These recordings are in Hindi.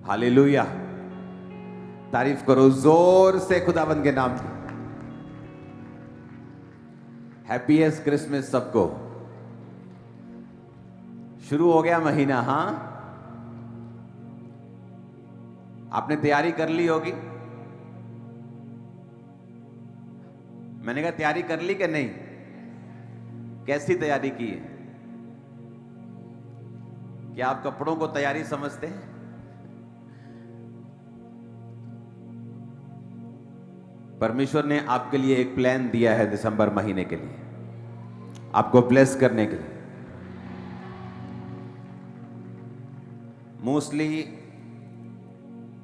हालेलुया। तारीफ करो जोर से खुदावंद के नाम की। हैप्पीएस्ट क्रिसमस सबको। शुरू हो गया महीना। हाँ, आपने तैयारी कर ली होगी। मैंने कहा तैयारी कर ली कि नहीं? कैसी तैयारी की है? क्या आप कपड़ों को तैयारी समझते हैं? परमेश्वर ने आपके लिए एक प्लान दिया है दिसंबर महीने के लिए, आपको ब्लेस करने के लिए। मोस्टली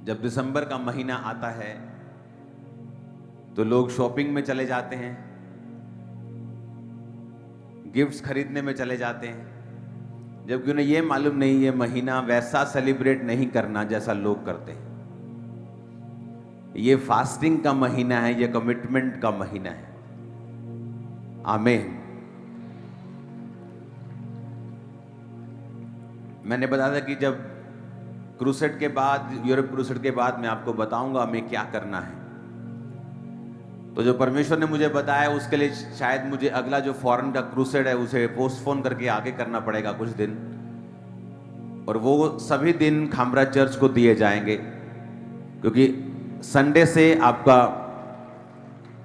जब दिसंबर का महीना आता है तो लोग शॉपिंग में चले जाते हैं, गिफ्ट्स खरीदने में चले जाते हैं, जबकि उन्हें यह मालूम नहीं ये महीना वैसा सेलिब्रेट नहीं करना जैसा लोग करते हैं। ये फास्टिंग का महीना है, ये कमिटमेंट का महीना है। आमीन। मैंने बताया था कि जब क्रूसेड के बाद, यूरोप क्रूसेड के बाद मैं आपको बताऊंगा हमें क्या करना है। तो जो परमेश्वर ने मुझे बताया उसके लिए शायद मुझे अगला जो फॉरेन का क्रूसेड है उसे पोस्टपोन करके आगे करना पड़ेगा कुछ दिन, और वो सभी दिन खामरा चर्च को दिए जाएंगे, क्योंकि संडे से आपका,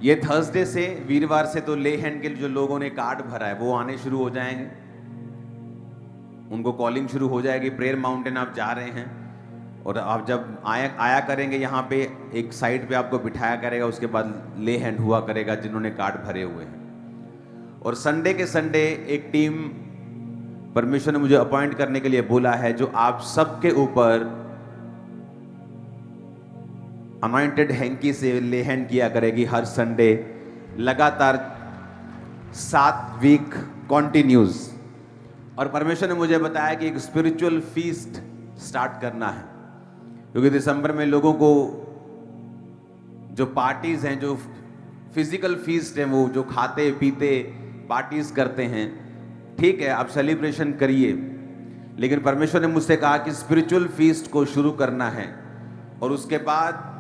ये थर्सडे से, वीरवार से तो ले हैंड के जो लोगों ने कार्ड भरा है वो आने शुरू हो जाएंगे, उनको कॉलिंग शुरू हो जाएगी। प्रेयर माउंटेन आप जा रहे हैं और आप जब आया करेंगे यहाँ पे एक साइड पे आपको बिठाया करेगा, उसके बाद ले हैंड हुआ करेगा जिन्होंने कार्ड भरे हुए हैं। और संडे के संडे एक टीम परमेश्वर ने मुझे अपॉइंट करने के लिए बोला है जो आप सबके ऊपर अनॉइंटेड हैंकी से ले हैंड किया करेगी हर संडे, लगातार 7 वीक कॉन्टिन्यूज। और परमेश्वर ने मुझे बताया कि एक स्पिरिचुअल फीस्ट स्टार्ट करना है, क्योंकि दिसंबर में लोगों को जो पार्टीज हैं, जो फिजिकल फीस्ट हैं, वो जो खाते पीते पार्टीज करते हैं, ठीक है आप सेलिब्रेशन करिए, लेकिन परमेश्वर ने मुझसे कहा कि स्पिरिचुअल फीस्ट को शुरू करना है। और उसके बाद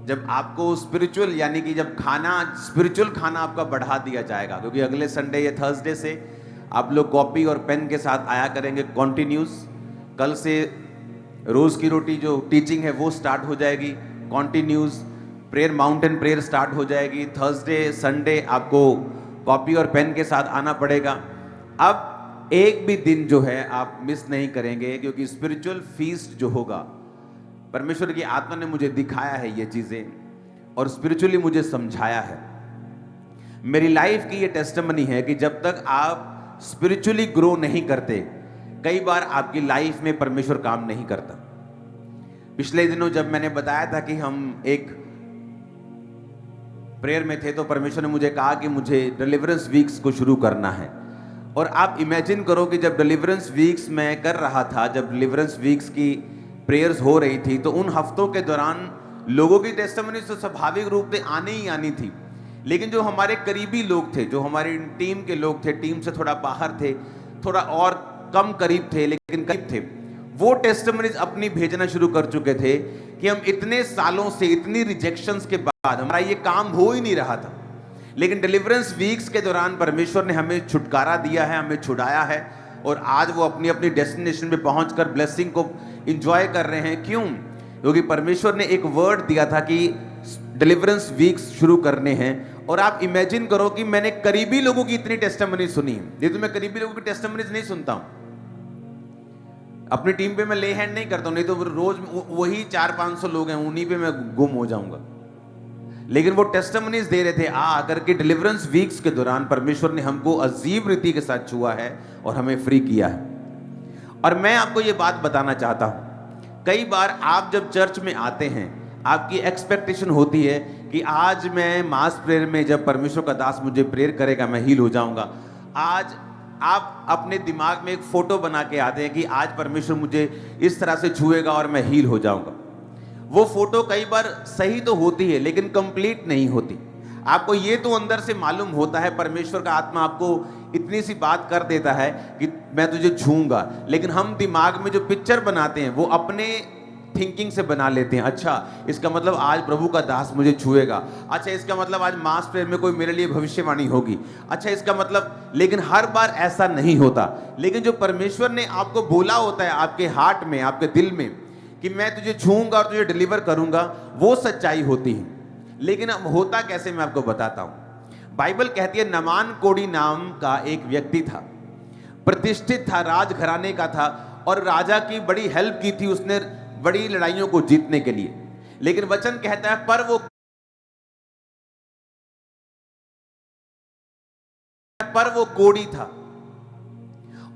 जब आपको स्पिरिचुअल, यानी कि जब खाना, स्पिरिचुअल खाना आपका बढ़ा दिया जाएगा, क्योंकि अगले संडे या थर्सडे से आप लोग कॉपी और पेन के साथ आया करेंगे कॉन्टिन्यूस। कल से रोज की रोटी जो टीचिंग है वो स्टार्ट हो जाएगी continuous. Prayer mountain prayer start हो जाएगी। थर्सडे संडे आपको कॉपी और पेन के साथ आना पड़ेगा। अब एक भी दिन जो है आप मिस नहीं करेंगे, क्योंकि स्पिरिचुअल फीस्ट जो होगा, परमेश्वर की आत्मा ने मुझे दिखाया है ये चीजें और स्पिरिचुअली मुझे समझाया है। मेरी लाइफ की ये टेस्टिमनी है कि जब तक आप स्पिरिचुअली ग्रो नहीं करते, कई बार आपकी लाइफ में परमेश्वर काम नहीं करता। पिछले दिनों जब मैंने बताया था कि हम एक प्रेयर में थे, तो परमेश्वर ने मुझे कहा कि मुझे डिलीवरेंस वीक्स को शुरू करना है। और आप इमेजिन करो कि जब डिलीवरेंस वीक्स मैं कर रहा था, जब डिलीवरेंस वीक्स की प्रेयर्स हो रही थी, तो उन हफ्तों के दौरान लोगों की टेस्टिमनी तो स्वाभाविक रूप से आनी ही आनी थी, लेकिन जो हमारे करीबी लोग थे, जो हमारी टीम के लोग थे, टीम से थोड़ा बाहर थे, थोड़ा और कम करीब थे लेकिन करीब थे, वो टेस्टिमनीज अपनी भेजना शुरू कर चुके थे कि हम इतने सालों से, इतनी रिजेक्शंस के बाद हमारा ये काम हो ही नहीं रहा था, लेकिन डिलीवरेंस वीक्स के दौरान परमेश्वर ने हमें छुटकारा दिया है, हमें छुड़ाया है, और आज वो अपनी अपनी डेस्टिनेशन पे पहुंचकर ब्लेसिंग को एंजॉय कर रहे हैं। क्यों? क्योंकि परमेश्वर ने एक वर्ड दिया था कि डिलीवरेंस वीक्स शुरू करने हैं। और आप इमेजिन करो कि मैंने करीबी लोगों की इतनी टेस्टिमनी सुनी है। ये तो मैं करीबी लोगों की टेस्टिमनीज नहीं सुनता हूं, अपनी टीम पे मैं ले हैंड नहीं करता हूं, नहीं तो रोज वही 400-500 लोग हैं, उन्हीं पे मैं गुम हो जाऊंगा। लेकिन वो टेस्टिमनीज दे रहे थे आकर के डिलीवरेंस वीक्स के दौरान परमेश्वर ने हमको अजीब रीति के साथ छुआ है और हमें फ्री किया है। और मैं आपको ये बात बताना चाहता हूं, कई बार आप जब चर्च में आते हैं, आपकी एक्सपेक्टेशन होती है कि आज मैं मास प्रेयर में जब परमेश्वर का दास मुझे प्रेयर करेगा मैं हील हो जाऊंगा। आज आप अपने दिमाग में एक फोटो बना के आते हैं कि आज परमेश्वर मुझे इस तरह से छुएगा और मैं हील हो जाऊंगा। वो फोटो कई बार सही तो होती है लेकिन कंप्लीट नहीं होती। आपको ये तो अंदर से मालूम होता है, परमेश्वर का आत्मा आपको इतनी सी बात कर देता है कि मैं तुझे छूऊंगा, लेकिन हम दिमाग में जो पिक्चर बनाते हैं वो अपने थिंकिंग से बना लेते हैं। अच्छा, इसका मतलब आज प्रभु का दास मुझे छुएगा, अच्छा इसका मतलब आज मास प्रेयर में कोई मेरे लिए भविष्यवाणी होगी, अच्छा इसका मतलब, लेकिन हर बार ऐसा नहीं होता। लेकिन जो परमेश्वर ने आपको बोला होता है आपके हार्ट में, आपके दिल में, कि मैं तुझे छूऊंगा और तुझे डिलीवर करूंगा, वो सच्चाई होती है। लेकिन अब होता कैसे, मैं आपको बताता हूं। बाइबल कहती है नमान कोढ़ी नाम का एक व्यक्ति था, प्रतिष्ठित था, राजघराने का था, और राजा की बड़ी हेल्प की थी उसने बड़ी लड़ाइयों को जीतने के लिए। लेकिन वचन कहता है पर वो कोढ़ी था,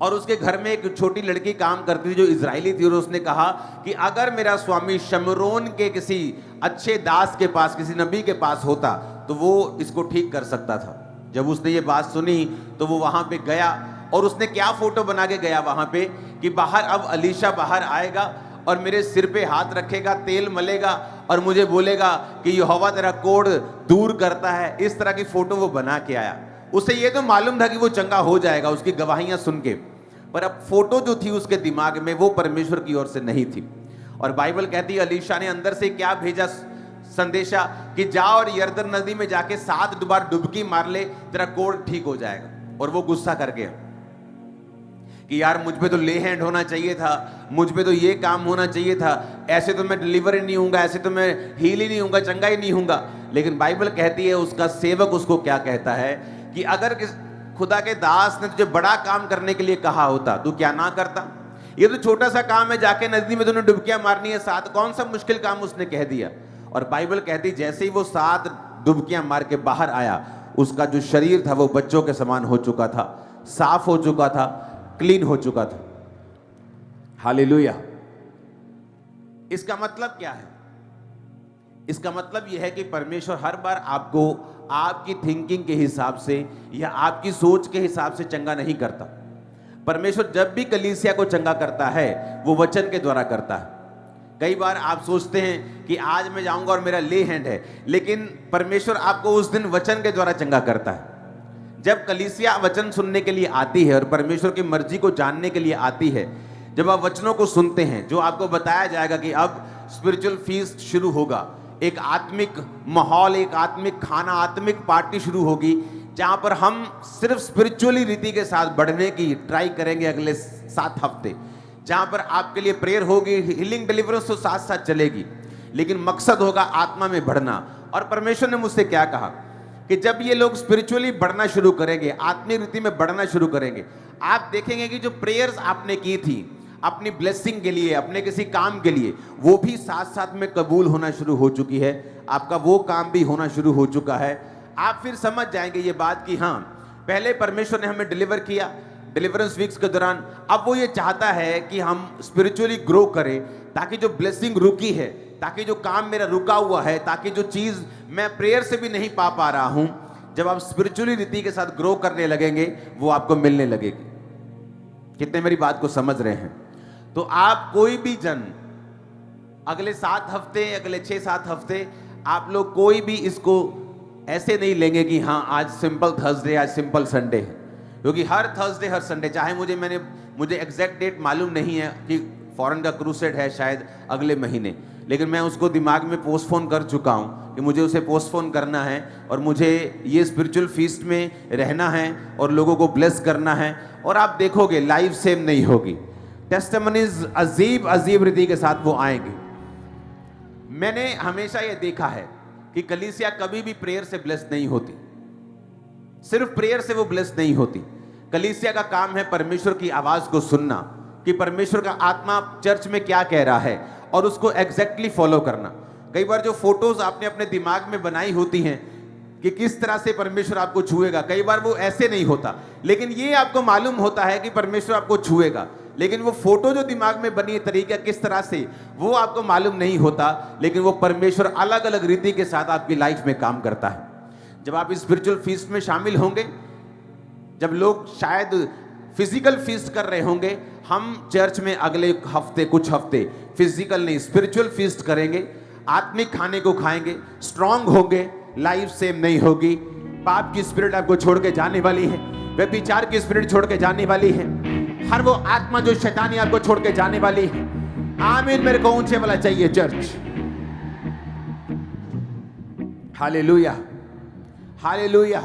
और उसके घर में एक छोटी लड़की काम करती थी जो इजरायली थी, और उसने कहा कि अगर मेरा स्वामी शमरोन के किसी अच्छे दास के पास, किसी नबी के पास होता तो वो इसको ठीक कर सकता था। जब उसने ये बात सुनी तो वो वहां पे गया, और उसने क्या फोटो बना के गया वहां पे कि बाहर अब अलीशा बाहर आएगा और मेरे सिर पे हाथ रखेगा, तेल मलेगा और मुझे बोलेगा कि यहोवा तेरा कोढ़ दूर करता है। इस तरह की फोटो वो बना के आया। उसे ये तो मालूम था कि वो चंगा हो जाएगा उसकी गवाहियां सुन के, पर अब फोटो जो थी उसके दिमाग में वो परमेश्वर की ओर से नहीं थी। और बाइबल कहती है अलीशा ने अंदर से क्या भेजा संदेशा कि जा और यरदन नदी में जाके 7 बार डुबकी मार ले, तेरा कोढ़ ठीक हो जाएगा। और वो गुस्सा कर गया कि यार मुझ पे तो ले हैंड होना चाहिए था, मुझ पे तो ये काम होना चाहिए था, ऐसे तो मैं डिलीवर ही नहीं हूँगा, ऐसे तो मैं हील ही नहीं हूँगा, चंगा ही नहीं हूँगा। लेकिन बाइबल कहती है उसका सेवक उसको क्या कहता है कि अगर खुदा के दास ने तुझे बड़ा काम करने के लिए कहा होता तू क्या ना करता? ये तो छोटा सा काम है, जाके नदी में तूने डुबकियां मारनी है 7, कौन सा मुश्किल काम उसने कह दिया। और बाइबल कहती जैसे ही वो 7 डुबकियां मार के बाहर आया, उसका जो शरीर था वो बच्चों के समान हो चुका था, साफ हो चुका था, क्लीन हो चुका था। हालेलुया। इसका मतलब क्या है? इसका मतलब यह है कि परमेश्वर हर बार आपको आपकी थिंकिंग के हिसाब से या आपकी सोच के हिसाब से चंगा नहीं करता। परमेश्वर जब भी कलीसिया को चंगा करता है वो वचन के द्वारा करता है। कई बार आप सोचते हैं कि आज मैं जाऊंगा और मेरा ले हैंड है, लेकिन परमेश्वर आपको उस दिन वचन के द्वारा चंगा करता है। जब कलीसिया वचन सुनने के लिए आती है और परमेश्वर की मर्जी को जानने के लिए आती है, जब आप वचनों को सुनते हैं जो आपको बताया जाएगा कि अब स्पिरिचुअल फीस्ट शुरू होगा, एक आत्मिक माहौल, एक आत्मिक खाना, आत्मिक पार्टी शुरू होगी, जहां पर हम सिर्फ स्पिरिचुअली रीति के साथ बढ़ने की ट्राई करेंगे अगले 7 हफ्ते, जहां पर आपके लिए प्रेयर होगी, हीलिंग डिलीवरेंस तो साथ साथ चलेगी, लेकिन मकसद होगा आत्मा में बढ़ना। और परमेश्वर ने मुझसे क्या कहा कि जब ये लोग स्पिरिचुअली बढ़ना शुरू करेंगे, आत्मिक रीति में बढ़ना शुरू करेंगे, आप देखेंगे कि जो प्रेयर्स आपने की थी अपनी ब्लेसिंग के लिए, अपने किसी काम के लिए, वो भी साथ साथ में कबूल होना शुरू हो चुकी है। आपका वो काम भी होना शुरू हो चुका है। आप फिर समझ जाएंगे ये बात कि हाँ, पहले परमेश्वर ने हमें डिलीवर किया डिलीवरेंस वीक्स के दौरान, अब वो ये चाहता है कि हम स्पिरिचुअली ग्रो करें, ताकि जो ब्लेसिंग रुकी है, ताकि जो काम मेरा रुका हुआ है, ताकि जो चीज़ मैं प्रेयर से भी नहीं पा रहा हूं, जब आप स्पिरिचुअली रीति के साथ ग्रो करने लगेंगे वो आपको मिलने लगेगी। कितने मेरी बात को समझ रहे हैं? तो आप कोई भी जन अगले 7 हफ्ते, अगले 6-7 हफ्ते आप लोग कोई भी इसको ऐसे नहीं लेंगे कि हाँ आज सिंपल थर्सडे, आज सिंपल संडे है, क्योंकि हर थर्सडे हर संडे, चाहे मुझे एग्जैक्ट डेट मालूम नहीं है कि फॉरेन का क्रूसेड है शायद अगले महीने, लेकिन मैं उसको दिमाग में पोस्टपोन कर चुका हूँ कि मुझे उसे पोस्टपोन करना है और मुझे ये स्पिरिचुअल फीस्ट में रहना है और लोगों को ब्लेस करना है। और आप देखोगे लाइफ सेम नहीं होगी, टेस्टिमनीज अजीब अजीब रीति के साथ वो आएंगे। मैंने हमेशा ये देखा है कि कलीसिया कभी भी प्रेयर से ब्लेस नहीं होती, सिर्फ प्रेयर से वो ब्लेस नहीं होती। कलीसिया का काम है परमेश्वर की आवाज को सुनना कि परमेश्वर का आत्मा चर्च में क्या कह रहा है और उसको एग्जैक्टली फॉलो करना। कई बार जो फोटोज आपने अपने दिमाग में बनाई होती हैं कि किस तरह से परमेश्वर आपको छुएगा, कई बार वो ऐसे नहीं होता, लेकिन ये आपको मालूम होता है कि परमेश्वर आपको छुएगा, लेकिन वो फोटो जो दिमाग में बनी है तरीका किस तरह से, वो आपको मालूम नहीं होता। लेकिन वो परमेश्वर अलग अलग रीति के साथ आपकी लाइफ में काम करता है। जब आप इस स्पिरिचुअल फीस्ट में शामिल होंगे, जब लोग शायद फिजिकल फीस्ट कर रहे होंगे, हम चर्च में अगले हफ्ते, कुछ हफ्ते फिजिकल नहीं स्पिरिचुअल फीस्ट करेंगे, आत्मिक खाने को खाएंगे, स्ट्रांग होंगे, लाइफ सेम नहीं होगी। पाप की स्पिरिट आपको छोड़ के जाने वाली है, व्यभिचार की स्पिरिट छोड़ के जाने वाली है, हर वो आत्मा जो शैतानी आपको छोड़ के जाने वाली है। आमीन मेरे को ऊंचे वाला चाहिए चर्च। Hallelujah, hallelujah.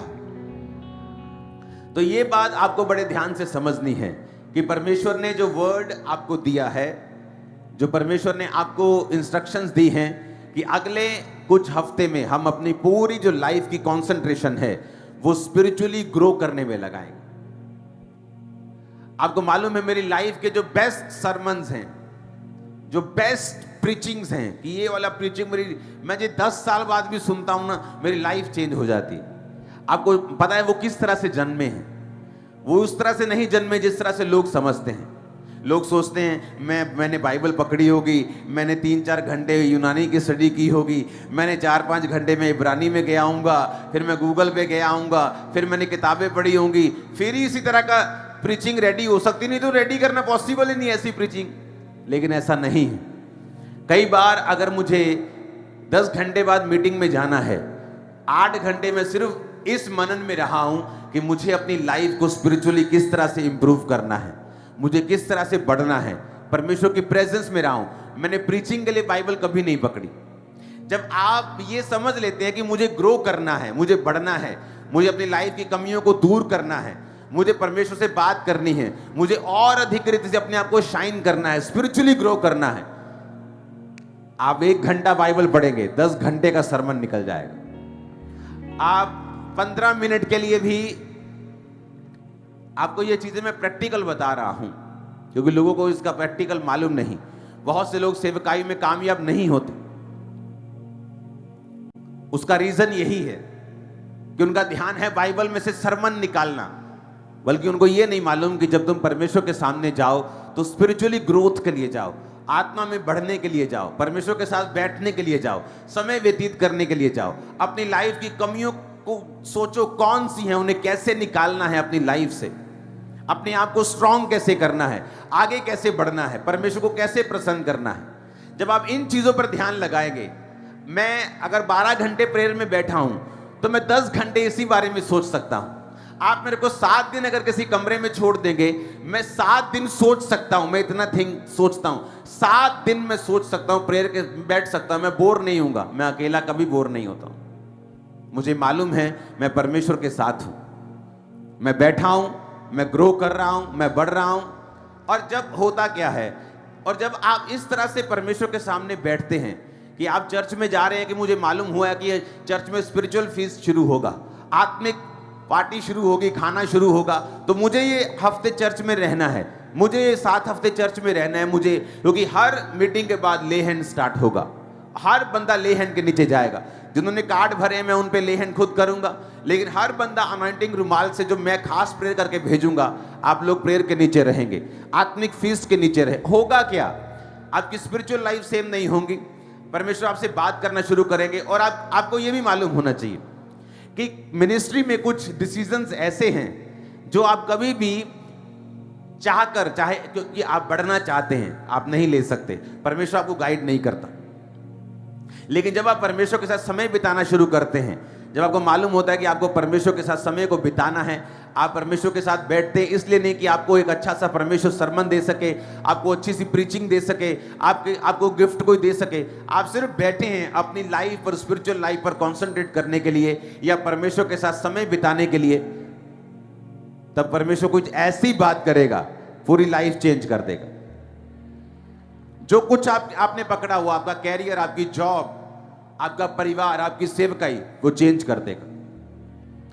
तो ये बात आपको बड़े ध्यान से समझनी है कि परमेश्वर ने जो वर्ड आपको दिया है, जो परमेश्वर ने आपको इंस्ट्रक्शंस दी हैं कि अगले कुछ हफ्ते में हम अपनी पूरी जो लाइफ की कंसंट्रेशन है वो स्पिरिचुअली ग्रो करने में लगाएंगे। आपको मालूम है मेरी लाइफ के जो बेस्ट सरमन्स हैं, जो बेस्ट प्रीचिंग्स हैं, कि ये वाला प्रीचिंग मेरी, मैं जो 10 साल बाद भी सुनता हूं ना, मेरी लाइफ चेंज हो जाती है। आपको पता है वो किस तरह से जन्मे हैं? वो उस तरह से नहीं जन्मे जिस तरह से लोग समझते हैं। लोग सोचते हैं मैंने बाइबल पकड़ी होगी, मैंने 3-4 घंटे यूनानी की स्टडी की होगी, मैंने 4-5 घंटे में इब्रानी में गया आऊँगा, फिर मैं गूगल पे गया आऊँगा, फिर मैंने किताबें पढ़ी होंगी, फिर ही इसी तरह का प्रीचिंग रेडी हो सकती। नहीं तो रेडी करना पॉसिबल ही नहीं ऐसी प्रीचिंग। लेकिन ऐसा नहीं है। कई बार अगर मुझे 10 घंटे बाद मीटिंग में जाना है, 8 घंटे में सिर्फ इस मनन में रहा हूं कि मुझे अपनी लाइफ को स्पिरिचुअली किस तरह से इंप्रूव करना है, मुझे किस तरह से बढ़ना है, परमेश्वर की प्रेजेंस में रहा हूं। मैंने प्रीचिंग के लिए बाइबल कभी नहीं पकड़ी। जब आप ये समझ लेते हैं कि मुझे ग्रो करना है, मुझे बढ़ना है, मुझे अपनी लाइफ की कमियों को दूर करना है, मुझे परमेश्वर से बात करनी है, मुझे और अधिक रीति से अपने आप को शाइन करना है, स्पिरिचुअली ग्रो करना है, आप 1 घंटा बाइबल पढ़ेंगे, 10 घंटे का सरमन निकल जाएगा। आप 15 मिनट के लिए भी, आपको ये चीजें मैं प्रैक्टिकल बता रहा हूं क्योंकि लोगों को इसका प्रैक्टिकल मालूम नहीं। बहुत से लोग सेवकाई में कामयाब नहीं होते। उसका रीजन यही है कि उनका ध्यान है बाइबल में से सरमन निकालना, बल्कि उनको यह नहीं मालूम कि जब तुम परमेश्वर के सामने जाओ तो स्पिरिचुअली ग्रोथ के लिए जाओ, आत्मा में बढ़ने के लिए जाओ, परमेश्वर के साथ बैठने के लिए जाओ, समय व्यतीत करने के लिए जाओ। अपनी लाइफ की कमियों को सोचो कौन सी है, उन्हें कैसे निकालना है अपनी लाइफ से, अपने आप को स्ट्रांग कैसे करना है, आगे कैसे बढ़ना है, परमेश्वर को कैसे प्रसन्न करना है। जब आप इन चीजों पर ध्यान लगाएंगे, मैं अगर 12 घंटे प्रेयर में बैठा हूं तो मैं 10 घंटे इसी बारे में सोच सकता हूं। आप मेरे को 7 दिन अगर किसी कमरे में छोड़ देंगे, मैं 7 दिन सोच सकता हूं। मैं इतना सोचता हूं, 7 दिन मैं सोच सकता हूं, प्रेयर के बैठ सकता हूं, मैं बोर नहीं होऊंगा। मैं अकेला कभी बोर नहीं होता हूं। मुझे मालूम है मैं परमेश्वर के साथ हूं, मैं बैठा हूं, मैं ग्रो कर रहा हूं, मैं बढ़ रहा हूं। और जब होता क्या है, और जब आप इस तरह से परमेश्वर के सामने बैठते हैं कि आप चर्च में जा रहे हैं, कि मुझे मालूम हुआ है कि चर्च में स्पिरिचुअल फीस्ट शुरू होगा, आत्मिक पार्टी शुरू होगी, खाना शुरू होगा, तो मुझे ये हफ्ते चर्च में रहना है, मुझे ये 7 हफ्ते चर्च में रहना है मुझे, क्योंकि हर मीटिंग के बाद ले हैंड स्टार्ट होगा। हर बंदा ले हैंड के नीचे जाएगा। जिन्होंने कार्ड भरे मैं उन पे ले हैंड खुद करूंगा, लेकिन हर बंदा अनॉइंटिंग रुमाल से जो मैं खास प्रेयर करके भेजूंगा, आप लोग प्रेयर के नीचे रहेंगे, आत्मिक फीस्ट के नीचे रहे। होगा क्या, आपकी स्पिरिचुअल लाइफ सेम नहीं होगी। परमेश्वर आपसे बात करना शुरू करेंगे। और आपको यह भी मालूम होना चाहिए कि मिनिस्ट्री में कुछ डिसीजंस ऐसे हैं जो आप कभी भी चाहकर, चाहे क्योंकि आप बढ़ना चाहते हैं, आप नहीं ले सकते। परमेश्वर आपको गाइड नहीं करता। लेकिन जब आप परमेश्वर के साथ समय बिताना शुरू करते हैं, जब आपको मालूम होता है कि आपको परमेश्वर के साथ समय को बिताना है, आप परमेश्वर के साथ बैठते हैं इसलिए नहीं कि आपको एक अच्छा सा परमेश्वर सरमन दे सके, आपको अच्छी सी प्रीचिंग दे सके, आपको गिफ्ट कोई दे सके। आप सिर्फ बैठे हैं अपनी लाइफ पर, स्पिरिचुअल लाइफ पर कॉन्सेंट्रेट करने के लिए या परमेश्वर के साथ समय बिताने के लिए। तब परमेश्वर कुछ ऐसी बात करेगा, पूरी लाइफ चेंज कर देगा। जो कुछ आपने पकड़ा हुआ, आपका कैरियर, आपकी जॉब, आपका परिवार, आपकी सेवकाई, वो चेंज कर देगा।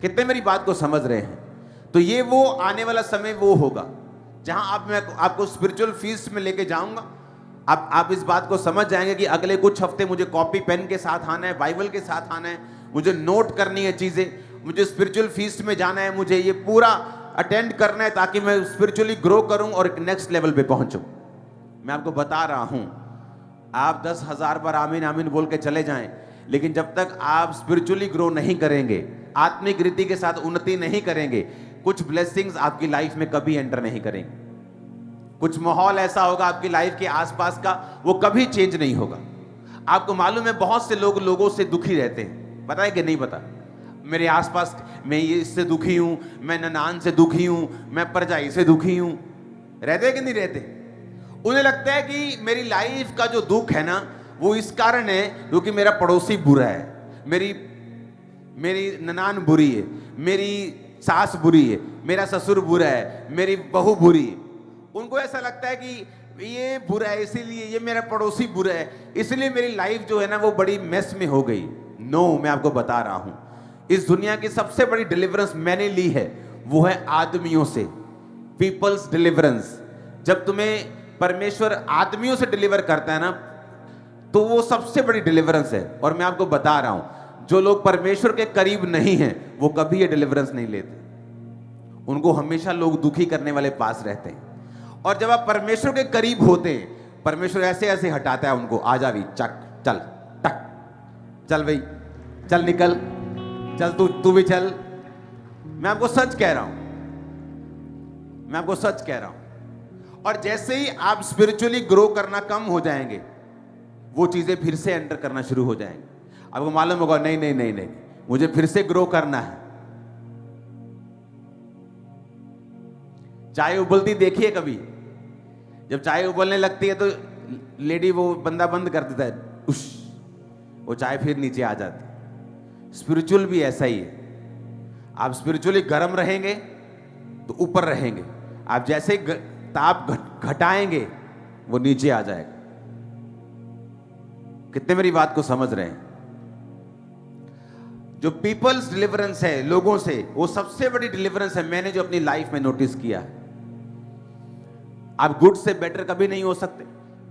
कितने मेरी बात को समझ रहे हैं? तो ये वो आने वाला समय वो होगा जहां मैं आपको स्पिरिचुअल फीस्ट में लेके जाऊंगा। आप इस बात को समझ जाएंगे कि अगले कुछ हफ्ते मुझे कॉपी पेन के साथ आना है, बाइबल के साथ आना है, मुझे नोट करनी है चीजें, मुझे स्पिरिचुअल फीस्ट में जाना है, मुझे ये पूरा अटेंड करना है ताकि मैं स्पिरिचुअली ग्रो करूं और एक नेक्स्ट लेवल पे पहुंचूं। मैं आपको बता रहा हूं, आप 10,000 बार आमीन आमीन बोल के चले जाएं, लेकिन जब तक आप स्पिरिचुअली ग्रो नहीं करेंगे, आत्मिक रीति के साथ उन्नति नहीं करेंगे, कुछ ब्लेसिंग्स आपकी लाइफ में कभी एंटर नहीं करेंगे। कुछ माहौल ऐसा होगा आपकी लाइफ के आसपास का, वो कभी चेंज नहीं होगा। आपको मालूम है बहुत से लोग लोगों से दुखी रहते हैं, पता है कि नहीं पता? मेरे आसपास मैं ये इससे दुखी हूं, मैं ननान से दुखी हूं, मैं परजाई से दुखी हूं। रहते कि नहीं रहते? उन्हें लगता है कि मेरी लाइफ का जो दुख है ना वो इस कारण है क्योंकि मेरा पड़ोसी बुरा है, मेरी ननान बुरी है, मेरी सास बुरी है, मेरा ससुर बुरा है, मेरी बहू बुरी है। उनको ऐसा लगता है कि ये बुरा है, इसीलिए ये मेरा पड़ोसी बुरा है, इसलिए मेरी लाइफ जो है ना वो बड़ी मेस में हो गई। नो, मैं आपको बता रहा हूं, इस दुनिया की सबसे बड़ी डिलीवरेंस मैंने ली है वो है आदमियों से, पीपल्स डिलीवरेंस। जब तुम्हें परमेश्वर आदमियों से डिलीवर करता है ना तो वो सबसे बड़ी डिलीवरेंस है। और मैं आपको बता रहा हूं, जो लोग परमेश्वर के करीब नहीं हैं वो कभी ये डिलीवरेंस नहीं लेते। उनको हमेशा लोग दुखी करने वाले पास रहते हैं। और जब आप परमेश्वर के करीब होते हैं, परमेश्वर ऐसे ऐसे हटाता है उनको, आ जा भी, चक, चल, टक, चल भाई, चल निकल, चल तू भी चल। मैं आपको सच कह रहा हूं, मैं आपको सच कह रहा हूं। और जैसे ही आप स्पिरिचुअली ग्रो करना कम हो जाएंगे, वो चीजें फिर से एंटर करना शुरू हो जाएंगे। आपको मालूम होगा, नहीं नहीं नहीं नहीं, मुझे फिर से ग्रो करना है। चाय उबलती देखी है कभी? जब चाय उबलने लगती है तो लेडी वो बंदा बंद कर देता है, उश, वो चाय फिर नीचे आ जाती है। स्पिरिचुअल भी ऐसा ही है। आप स्पिरिचुअली गर्म रहेंगे तो ऊपर रहेंगे, आप जैसे ताप घटाएंगे वो नीचे आ जाएगा। कितने मेरी बात को समझ रहे हैं? जो पीपल्स डिलीवरेंस है लोगों से, वो सबसे बड़ी डिलीवरेंस है मैंने जो अपनी लाइफ में नोटिस किया है। आप गुड से बेटर कभी नहीं हो सकते,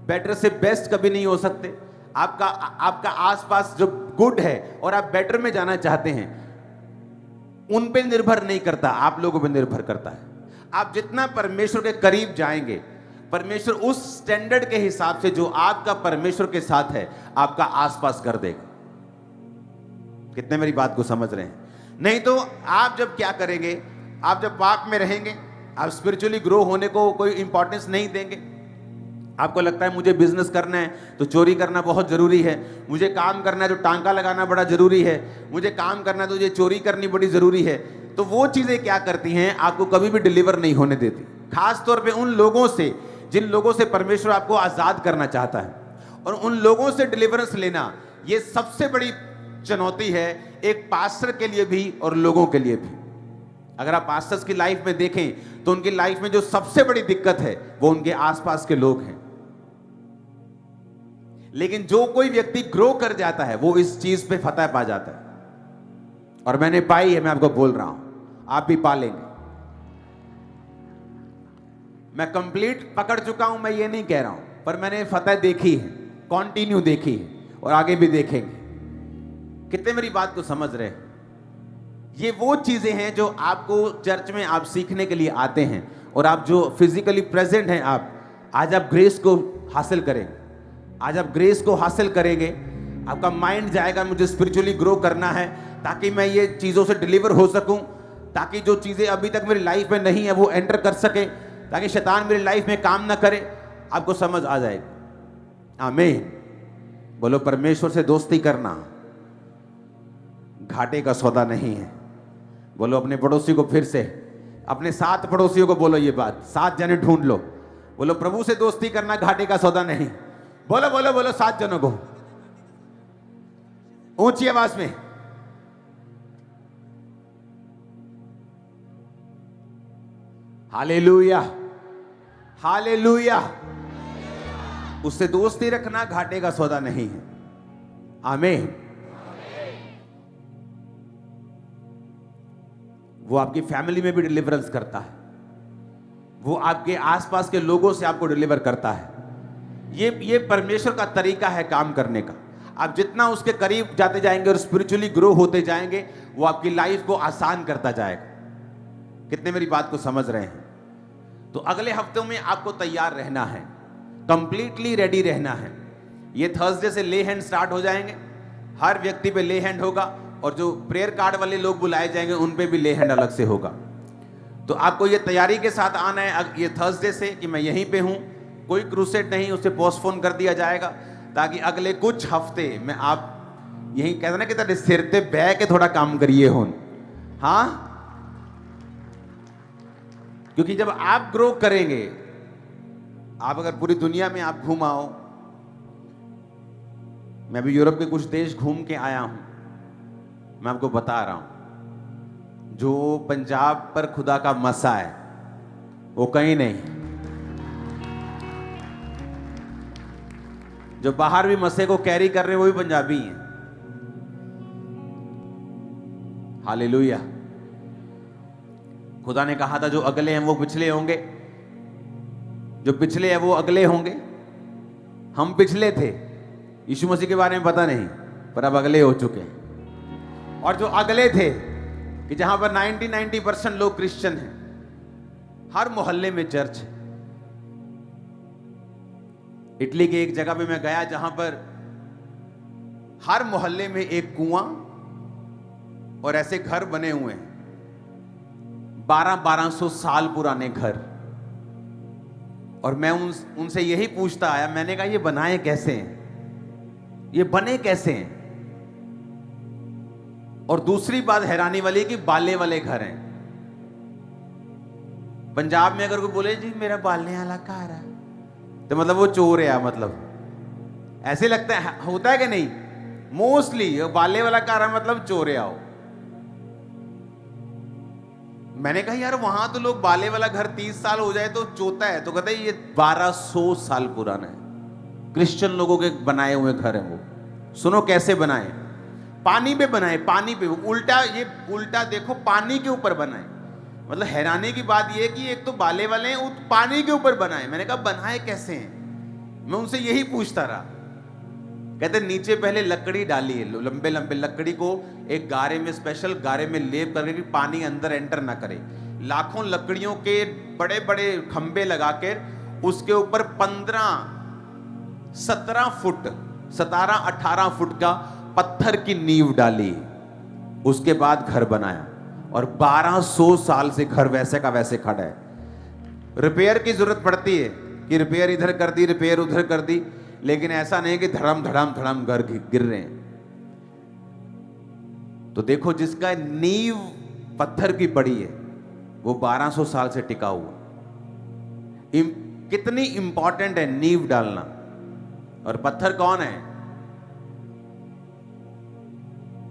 बेटर से बेस्ट कभी नहीं हो सकते। आपका आसपास जो गुड है और आप बेटर में जाना चाहते हैं, उन पे निर्भर नहीं करता, आप लोगों पे निर्भर करता है। आप जितना परमेश्वर के करीब जाएंगे, परमेश्वर उस स्टैंडर्ड के हिसाब से जो आपका परमेश्वर के साथ है आपका आसपास कर देगा। कितने मेरी बात को समझ रहे हैं? नहीं तो आप जब क्या करेंगे, आप जब पाप में रहेंगे, आप स्पिरिचुअली ग्रो होने को कोई इंपॉर्टेंस नहीं देंगे। आपको लगता है मुझे बिजनेस करना है तो चोरी करना बहुत जरूरी है, मुझे काम करना है तो टांका लगाना बड़ा जरूरी है, मुझे काम करना है तो ये चोरी करनी बड़ी जरूरी है। तो वो चीजें क्या करती हैं, आपको कभी भी डिलीवर नहीं होने देती। खास तौर पे उन लोगों से जिन लोगों से परमेश्वर आपको आजाद करना चाहता है, और उन लोगों से डिलीवरेंस लेना ये सबसे बड़ी चुनौती है, एक पास्टर के लिए भी और लोगों के लिए भी। अगर आप पास्टर्स की लाइफ में देखें तो उनकी लाइफ में जो सबसे बड़ी दिक्कत है वो उनके आसपास के लोग हैं। लेकिन जो कोई व्यक्ति ग्रो कर जाता है वो इस चीज पे फतह पा जाता है, और मैंने पाई है, मैं आपको बोल रहा हूं, आप भी पालेंगे। मैं कंप्लीट पकड़ चुका हूं, मैं ये नहीं कह रहा हूं, पर मैंने फतह देखी है, कॉन्टिन्यू देखी है, और आगे भी देखेंगे। कितने मेरी बात को समझ रहे हैं? ये वो चीजें हैं जो आपको चर्च में आप सीखने के लिए आते हैं, और आप जो फिजिकली प्रेजेंट हैं, आप आज आप ग्रेस को हासिल करेंगे। आज आप ग्रेस को हासिल करेंगे, आपका माइंड जाएगा मुझे स्पिरिचुअली ग्रो करना है ताकि मैं ये चीज़ों से डिलीवर हो सकूं, ताकि जो चीज़ें अभी तक मेरी लाइफ में नहीं है वो एंटर कर सके, ताकि शैतान मेरी लाइफ में काम ना करे। आपको समझ आ जाएगी। आमीन। बोलो, परमेश्वर से दोस्ती करना घाटे का सौदा नहीं है। बोलो अपने पड़ोसी को, फिर से अपने 7 पड़ोसियों को बोलो ये बात, 7 जने ढूंढ लो। बोलो, प्रभु से दोस्ती करना घाटे का सौदा नहीं। बोलो बोलो बोलो 7 जनों को ऊंची आवाज में। Hallelujah, hallelujah. उससे दोस्ती रखना घाटे का सौदा नहीं है। आमीन। वो आपकी फैमिली में भी डिलीवरेंस करता है, वो आपके आसपास के लोगों से आपको डिलीवर करता है। ये परमेश्वर का तरीका है काम करने का। आप जितना उसके करीब जाते जाएंगे और स्पिरिचुअली ग्रो होते जाएंगे, वो आपकी लाइफ को आसान करता जाएगा। कितने मेरी बात को समझ रहे हैं? तो अगले हफ्तों में आपको तैयार रहना है, कंप्लीटली रेडी रहना है। ये थर्सडे से ले हैंड स्टार्ट हो जाएंगे, हर व्यक्ति पे ले हैंड होगा, और जो प्रेयर कार्ड वाले लोग बुलाए जाएंगे उन पे भी ले हैंड अलग से होगा। तो आपको ये तैयारी के साथ आना है ये थर्सडे से कि मैं यहीं पे हूं, कोई क्रूसेड नहीं, उसे पोस्टपोन कर दिया जाएगा, ताकि अगले कुछ हफ्ते में आप यहीं कहते ना कि सिर पे बह के थोड़ा काम करिए हो। हाँ, क्योंकि जब आप ग्रो करेंगे आप अगर पूरी दुनिया में आप घूम आओ, मैं भी यूरोप के कुछ देश घूम के आया हूं, मैं आपको बता रहा हूं, जो पंजाब पर खुदा का मसा है वो कहीं नहीं। जो बाहर भी मसे को कैरी कर रहे हैं वो भी पंजाबी हैं। हालेलुया। खुदा ने कहा था जो अगले हैं वो पिछले होंगे, जो पिछले हैं वो अगले होंगे। हम पिछले थे, यीशु मसीह के बारे में पता नहीं, पर अब अगले हो चुके हैं। और जो अगले थे कि जहां पर 90% लोग क्रिश्चियन हैं, हर मोहल्ले में चर्च है। इटली के एक जगह पे मैं गया जहां पर हर मोहल्ले में एक कुआं और ऐसे घर बने हुए हैं, 1200 साल पुराने घर। और मैं उनसे यही पूछता आया, मैंने कहा ये बनाए कैसे हैं, ये बने कैसे हैं। और दूसरी बात हैरानी वाली कि बाले वाले घर हैं। पंजाब में अगर कोई बोले जी मेरा बालने वाला घर है, तो मतलब वो चोर है, मतलब ऐसे लगता है, होता है कि नहीं। मोस्टली बाले वाला घर है मतलब चोर आओ। मैंने कहा यार वहां तो लोग बाले वाला घर 30 साल हो जाए तो चोता है, तो कहते हैं ये 1200 साल पुराना है। क्रिश्चियन लोगों के बनाए हुए घर हैं वो। सुनो कैसे बनाए, पानी पे बनाए, पानी पे उल्टा, ये उल्टा देखो, पानी के ऊपर बनाए। मतलब हैरानी की बात ये कि एक तो बाले वाले हैं, पानी के ऊपर बनाए। मैंने कहा बनाए कैसे हैं, मैं उनसे यही पूछता रहा। कहते नीचे पहले लकड़ी डाली है, लंबे लंबे लकड़ी को एक गारे में, स्पेशल गारे में लेप करके कि पानी अंदर एंटर ना करे। लाखों लकड़ियों के बड़े बड़े खंबे लगाकर उसके ऊपर 17 फुट 18 फुट का पत्थर की नींव डाली, उसके बाद घर बनाया। और 1200 साल से घर वैसे का वैसे खड़ा है। रिपेयर की जरूरत पड़ती है कि रिपेयर इधर कर दी, रिपेयर उधर कर दी, लेकिन ऐसा नहीं कि धड़म धड़म धड़म घर गिर रहे हैं। तो देखो जिसका नींव पत्थर की पड़ी है वो 1200 साल से टिका हुआ। कितनी इंपॉर्टेंट है नींव डालना। और पत्थर कौन है?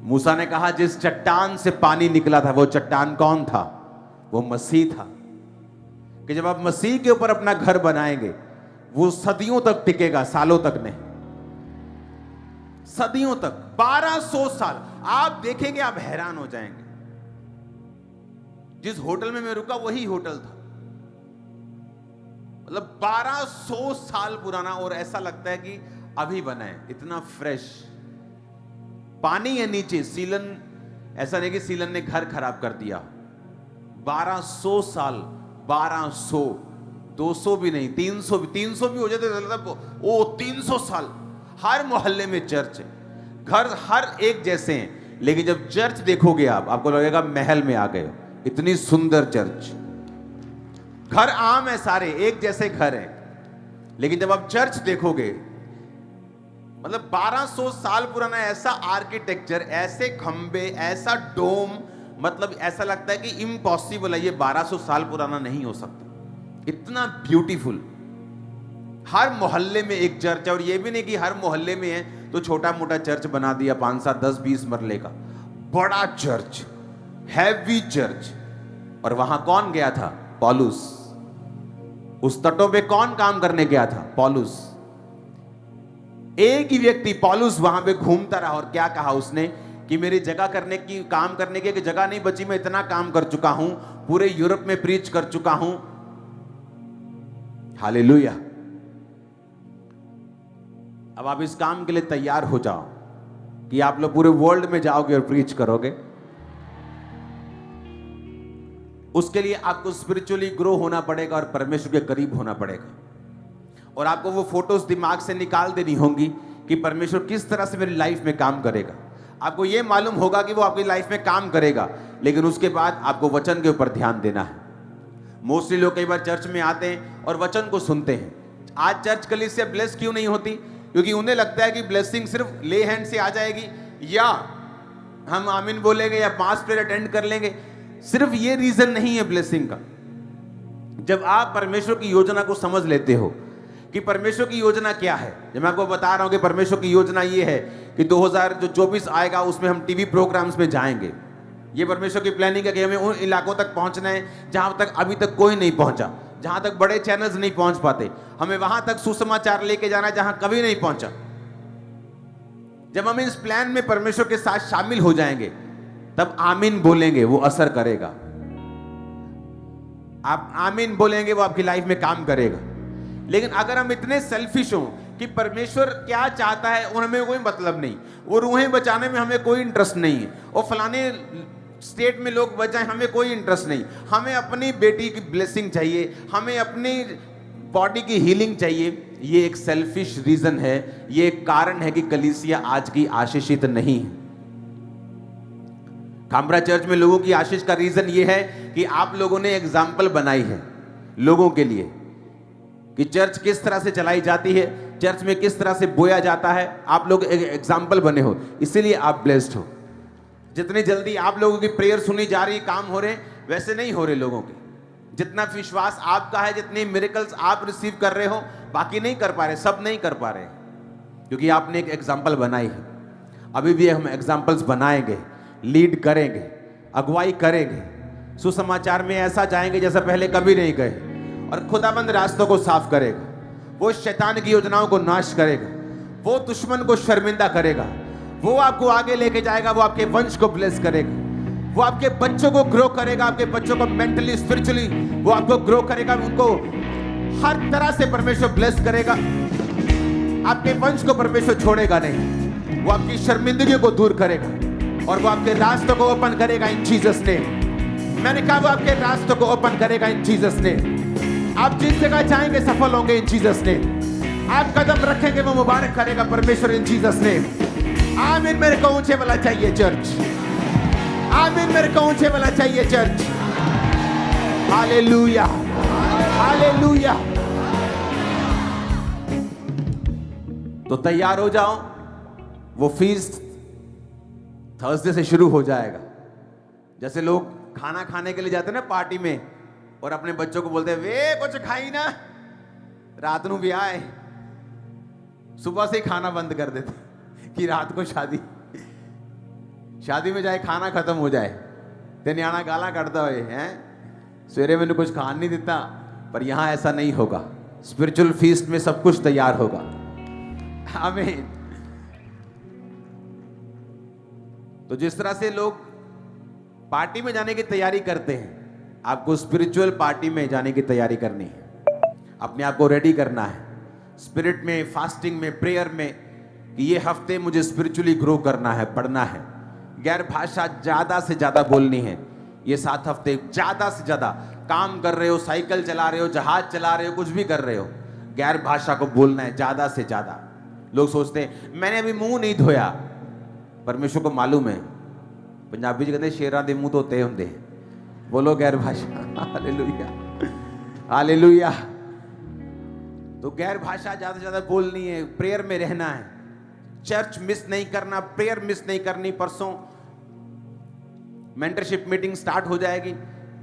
मूसा ने कहा जिस चट्टान से पानी निकला था, वो चट्टान कौन था? वो मसीह था। कि जब आप मसीह के ऊपर अपना घर बनाएंगे वो सदियों तक टिकेगा, सालों तक नहीं, सदियों तक। 1200 साल आप देखेंगे, आप हैरान हो जाएंगे। जिस होटल में मैं रुका वही होटल था, मतलब 1200 साल पुराना, और ऐसा लगता है कि अभी बना है, इतना फ्रेश। पानी है नीचे, सीलन, ऐसा नहीं कि सीलन ने घर खराब कर दिया। 1200 साल, 1200, 200 भी नहीं, 300 भी हो जाते मतलब ओ 300 साल। हर मोहल्ले में चर्च है, घर हर एक जैसे हैं, लेकिन जब चर्च देखोगे आपको लगेगा महल में आ गए हो। इतनी सुंदर चर्च। घर आम है, सारे एक जैसे घर हैं, लेकिन जब आप चर्च देखोगे, मतलब 1200 साल पुराना ऐसा आर्किटेक्चर, ऐसे खंबे, ऐसा डोम, मतलब ऐसा लगता है कि इम्पॉसिबल है, ये 1200 साल पुराना नहीं हो सकता। इतना ब्यूटीफुल। हर मोहल्ले में एक चर्च है, और ये भी नहीं कि हर मोहल्ले में है तो छोटा मोटा चर्च बना दिया 5, 7, 10, 20 मरले का। बड़ा चर्च, हैवी चर्च। और वहां कौन गया था? पौलुस। उस तटों पे कौन काम करने गया था? पौलुस। एक ही व्यक्ति पौलुस वहां पे घूमता रहा, और क्या कहा उसने कि मेरी जगह करने की, काम करने की जगह नहीं बची, मैं इतना काम कर चुका हूं, पूरे यूरोप में प्रीच कर चुका हूं। हालेलुया। अब आप इस काम के लिए तैयार हो जाओ कि आप लोग पूरे वर्ल्ड में जाओगे और प्रीच करोगे। उसके लिए आपको स्पिरिचुअली ग्रो होना पड़ेगा और परमेश्वर के करीब होना पड़ेगा। और आपको वो फोटोज दिमाग से निकाल देनी होंगी कि परमेश्वर किस तरह से मेरी लाइफ में काम करेगा। आपको ये मालूम होगा कि वो आपकी लाइफ में काम करेगा, लेकिन उसके बाद आपको वचन के ऊपर ध्यान देना है। मोस्टली लोग कई बार चर्च में आते हैं और वचन को सुनते हैं। आज चर्च कलीसिया ब्लेस क्यों नहीं होती? क्योंकि उन्हें लगता है कि ब्लेसिंग सिर्फ ले हैंड से आ जाएगी, या हम आमीन बोलेंगे या 5 प्रेयर अटेंड कर लेंगे। सिर्फ ये रीजन नहीं है ब्लेसिंग का। जब आप परमेश्वर की योजना को समझ लेते हो, कि परमेश्वर की योजना क्या है। जब मैं आपको बता रहा हूं कि परमेश्वर की योजना ये है कि 2024 आएगा, उसमें हम टीवी प्रोग्राम्स में जाएंगे। ये परमेश्वर की प्लानिंग है कि हमें उन इलाकों तक पहुंचना है जहां तक अभी तक कोई नहीं पहुंचा, जहां तक बड़े चैनल्स नहीं पहुंच पाते। हमें वहां तक सुसमाचार लेके जाना है जहां कभी नहीं पहुंचा। जब हम इस प्लान में परमेश्वर के साथ शामिल हो जाएंगे, तब आमीन बोलेंगे, वो असर करेगा। आप आमीन बोलेंगे, वो आपकी लाइफ में काम करेगा। लेकिन अगर हम इतने सेल्फिश हों कि परमेश्वर क्या चाहता है और हमें कोई मतलब नहीं, वो रूहें बचाने में हमें कोई इंटरेस्ट नहीं है, और फलाने स्टेट में लोग बचाएं, हमें कोई इंटरेस्ट नहीं, हमें अपनी बेटी की ब्लेसिंग चाहिए, हमें अपनी बॉडी की हीलिंग चाहिए, ये एक सेल्फिश रीजन है। ये एक कारण है कि कलीसिया आज की आशीषित नहीं है। काम्ब्रा चर्च में लोगों की आशीष का रीजन ये है कि आप लोगों ने एग्जाम्पल बनाई है लोगों के लिए कि चर्च किस तरह से चलाई जाती है, चर्च में किस तरह से बोया जाता है। आप लोग एक एग्जाम्पल बने हो, इसीलिए आप ब्लेस्ड हो। जितनी जल्दी आप लोगों की प्रेयर सुनी जा रही, काम हो रहे, वैसे नहीं हो रहे लोगों के। जितना विश्वास आपका है, जितने मिरेकल्स आप रिसीव कर रहे हो, बाकी नहीं कर पा रहे, सब नहीं कर पा रहे, क्योंकि आपने एक एग्जाम्पल बनाई है। अभी भी हम एग्जाम्पल्स बनाएंगे, लीड करेंगे, अगुवाई करेंगे, सुसमाचार में ऐसा जाएंगे जैसा पहले कभी नहीं गए, और खुदाबंद रास्तों को साफ करेगा। वो शैतान की योजनाओं को नाश करेगा, वो दुश्मन को शर्मिंदा करेगा, वो आपको आगे लेके जाएगा, वो आपके वंश को ब्लेस करेगा, वो आपके बच्चों को ग्रो करेगा, आपके बच्चों को मेंटली स्पिरिचुअली वो आपको ग्रो करेगा, उनको हर तरह से परमेश्वर ब्लेस करेगा। आपके वंश को परमेश्वर छोड़ेगा नहीं, वो आपकी शर्मिंदगी को दूर करेगा और वो आपके रास्तों को ओपन करेगा इन जीसस नेम। मैंने कहा वो आपके रास्तों को ओपन करेगा इन जीसस नेम। आप जिस जगह जाएंगे सफल होंगे इन जीसस नेम। आप कदम रखेंगे वो मुबारक करेगा परमेश्वर इन जीसस नेम। आमीन। मेरे को ऊंचे वाला चाहिए चर्च, आमीन। मेरे को ऊंचे वाला चाहिए चर्च। Hallelujah, hallelujah. तो तैयार हो जाओ, वो फीस्ट थर्सडे से शुरू हो जाएगा। जैसे लोग खाना खाने के लिए जाते हैं ना पार्टी में, और अपने बच्चों को बोलते हैं वे कुछ खाई ना, रात ਨੂੰ भी आए, सुबह से ही खाना बंद कर देते कि रात को शादी में जाए खाना खत्म हो जाए ते न्याणा गाला कटता होए हैं, सवेरे मैंने कुछ खान नहीं देता। पर यहां ऐसा नहीं होगा। स्पिरिचुअल फीस्ट में सब कुछ तैयार होगा। आमीन। तो जिस तरह से लोग पार्टी में जाने की तैयारी करते हैं, आपको स्पिरिचुअल पार्टी में जाने की तैयारी करनी है। अपने आप को रेडी करना है स्पिरिट में, फास्टिंग में, प्रेयर में, कि ये हफ्ते मुझे स्पिरिचुअली ग्रो करना है, पढ़ना है। गैर भाषा ज्यादा से ज्यादा बोलनी है। ये 7 हफ्ते ज्यादा से ज्यादा काम कर रहे हो, साइकिल चला रहे हो, जहाज चला रहे हो, कुछ भी कर रहे हो, गैर भाषा को बोलना है ज्यादा से ज्यादा। लोग सोचते हैं मैंने अभी मुंह नहीं धोया, परमेश्वर को मालूम है। पंजाबी जी कहते शेरां दे मुंह धोते होंदे। बोलो गैर भाषा। Hallelujah, hallelujah. तो गैर भाषा ज्यादा से ज्यादा बोलनी है, प्रेयर में रहना है, चर्च मिस नहीं करना, प्रेयर मिस नहीं करनी। परसों मेंटरशिप मीटिंग स्टार्ट हो जाएगी,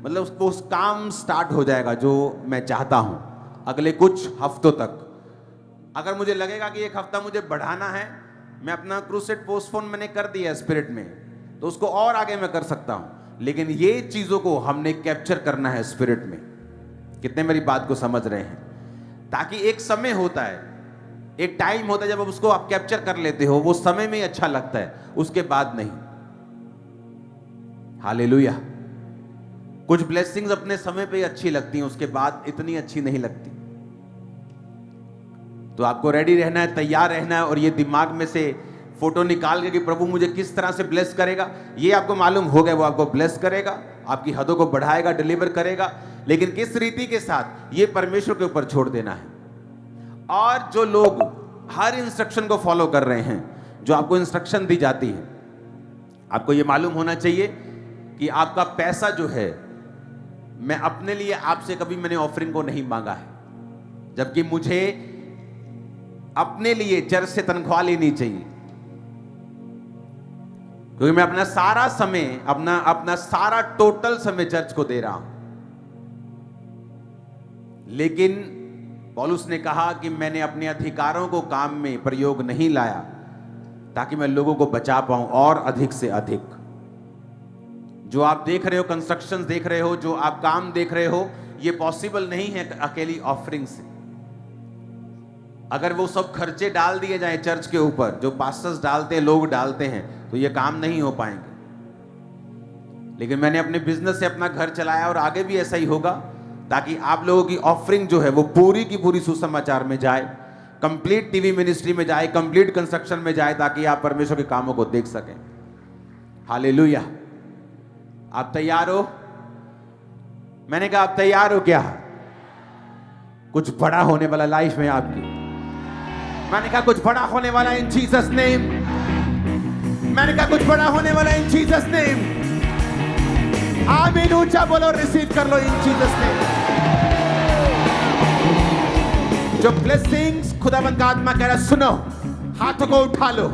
मतलब उस काम स्टार्ट हो जाएगा जो मैं चाहता हूं अगले कुछ हफ्तों तक। अगर मुझे लगेगा कि एक हफ्ता मुझे बढ़ाना है, मैं अपना क्रूसेड पोस्टपोन मैंने कर दिया स्पिरिट में, तो उसको और आगे मैं कर सकता हूं। लेकिन ये चीजों को हमने कैप्चर करना है स्पिरिट में। कितने मेरी बात को समझ रहे हैं? ताकि एक समय होता है, एक टाइम होता है जब उसको आप कैप्चर कर लेते हो, वो समय में ही अच्छा लगता है, उसके बाद नहीं। हालेलुया। कुछ ब्लेसिंग्स अपने समय पे ही अच्छी लगती हैं, उसके बाद इतनी अच्छी नहीं लगती। तो आपको रेडी रहना है, तैयार रहना है, और ये दिमाग में से फोटो निकाल के कि प्रभु मुझे किस तरह से ब्लेस करेगा। ये आपको मालूम हो गया, वो आपको ब्लेस करेगा, आपकी हदों को बढ़ाएगा, डिलीवर करेगा, लेकिन किस रीति के साथ, ये परमेश्वर के ऊपर छोड़ देना है। और जो लोग हर इंस्ट्रक्शन को फॉलो कर रहे हैं, जो आपको इंस्ट्रक्शन दी जाती है, आपको ये मालूम होना चाहिए कि आपका पैसा जो है, मैं अपने लिए आपसे कभी मैंने ऑफरिंग को नहीं मांगा है, जबकि मुझे अपने लिए चर्च से तनख्वाह लेनी चाहिए, क्योंकि मैं अपना सारा समय, अपना सारा टोटल समय चर्च को दे रहा हूं। लेकिन पौलुस ने कहा कि मैंने अपने अधिकारों को काम में प्रयोग नहीं लाया ताकि मैं लोगों को बचा पाऊं और अधिक से अधिक। जो आप देख रहे हो, कंस्ट्रक्शंस देख रहे हो, जो आप काम देख रहे हो, ये पॉसिबल नहीं है अकेली ऑफरिंग से। अगर वो सब खर्चे डाल दिए जाए चर्च के ऊपर, जो पास्टर्स डालते हैं, लोग डालते हैं, तो ये काम नहीं हो पाएंगे। लेकिन मैंने अपने बिजनेस से अपना घर चलाया और आगे भी ऐसा ही होगा, ताकि आप लोगों की ऑफरिंग जो है वो पूरी की पूरी सुसमाचार में जाए, कंप्लीट टीवी मिनिस्ट्री में जाए, कंप्लीट कंस्ट्रक्शन में जाए, ताकि आप परमेश्वर के कामों को देख सकें। हालेलुया। आप तैयार हो? मैंने कहा आप तैयार हो क्या? कुछ बड़ा होने वाला लाइफ में आपकी। मैंने कहा कुछ बड़ा होने वाला इन जीसस नेम। मैंने कहा कुछ बड़ा होने वाला इन जीसस नेम। आमीन ऊंचा बोलो, रिसीव कर लो इन जीसस नेम। जो ब्लेसिंग्स खुदावंद का आत्मा कह रहा, सुनो, हाथों को उठा लो।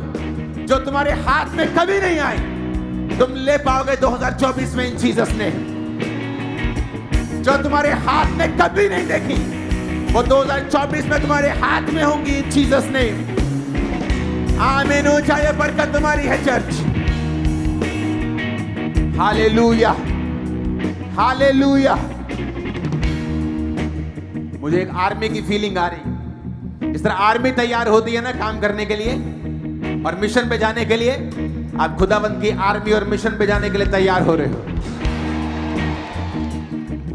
जो तुम्हारे हाथ में कभी नहीं आए, तुम ले पाओगे 2024 में इन जीसस नेम। जो तुम्हारे हाथ में कभी नहीं देखी, वो 2024 में तुम्हारे हाथ में होंगी इन जीसस नेम। आमीन ऊंचा, ये बरकत तुम्हारी है चर्च। Hallelujah, hallelujah. मुझे एक आर्मी की फीलिंग आ रही। इस तरह आर्मी तैयार होती है ना काम करने के लिए और मिशन पे जाने के लिए, आप खुदावंद की आर्मी और मिशन पे जाने के लिए तैयार हो रहे हो।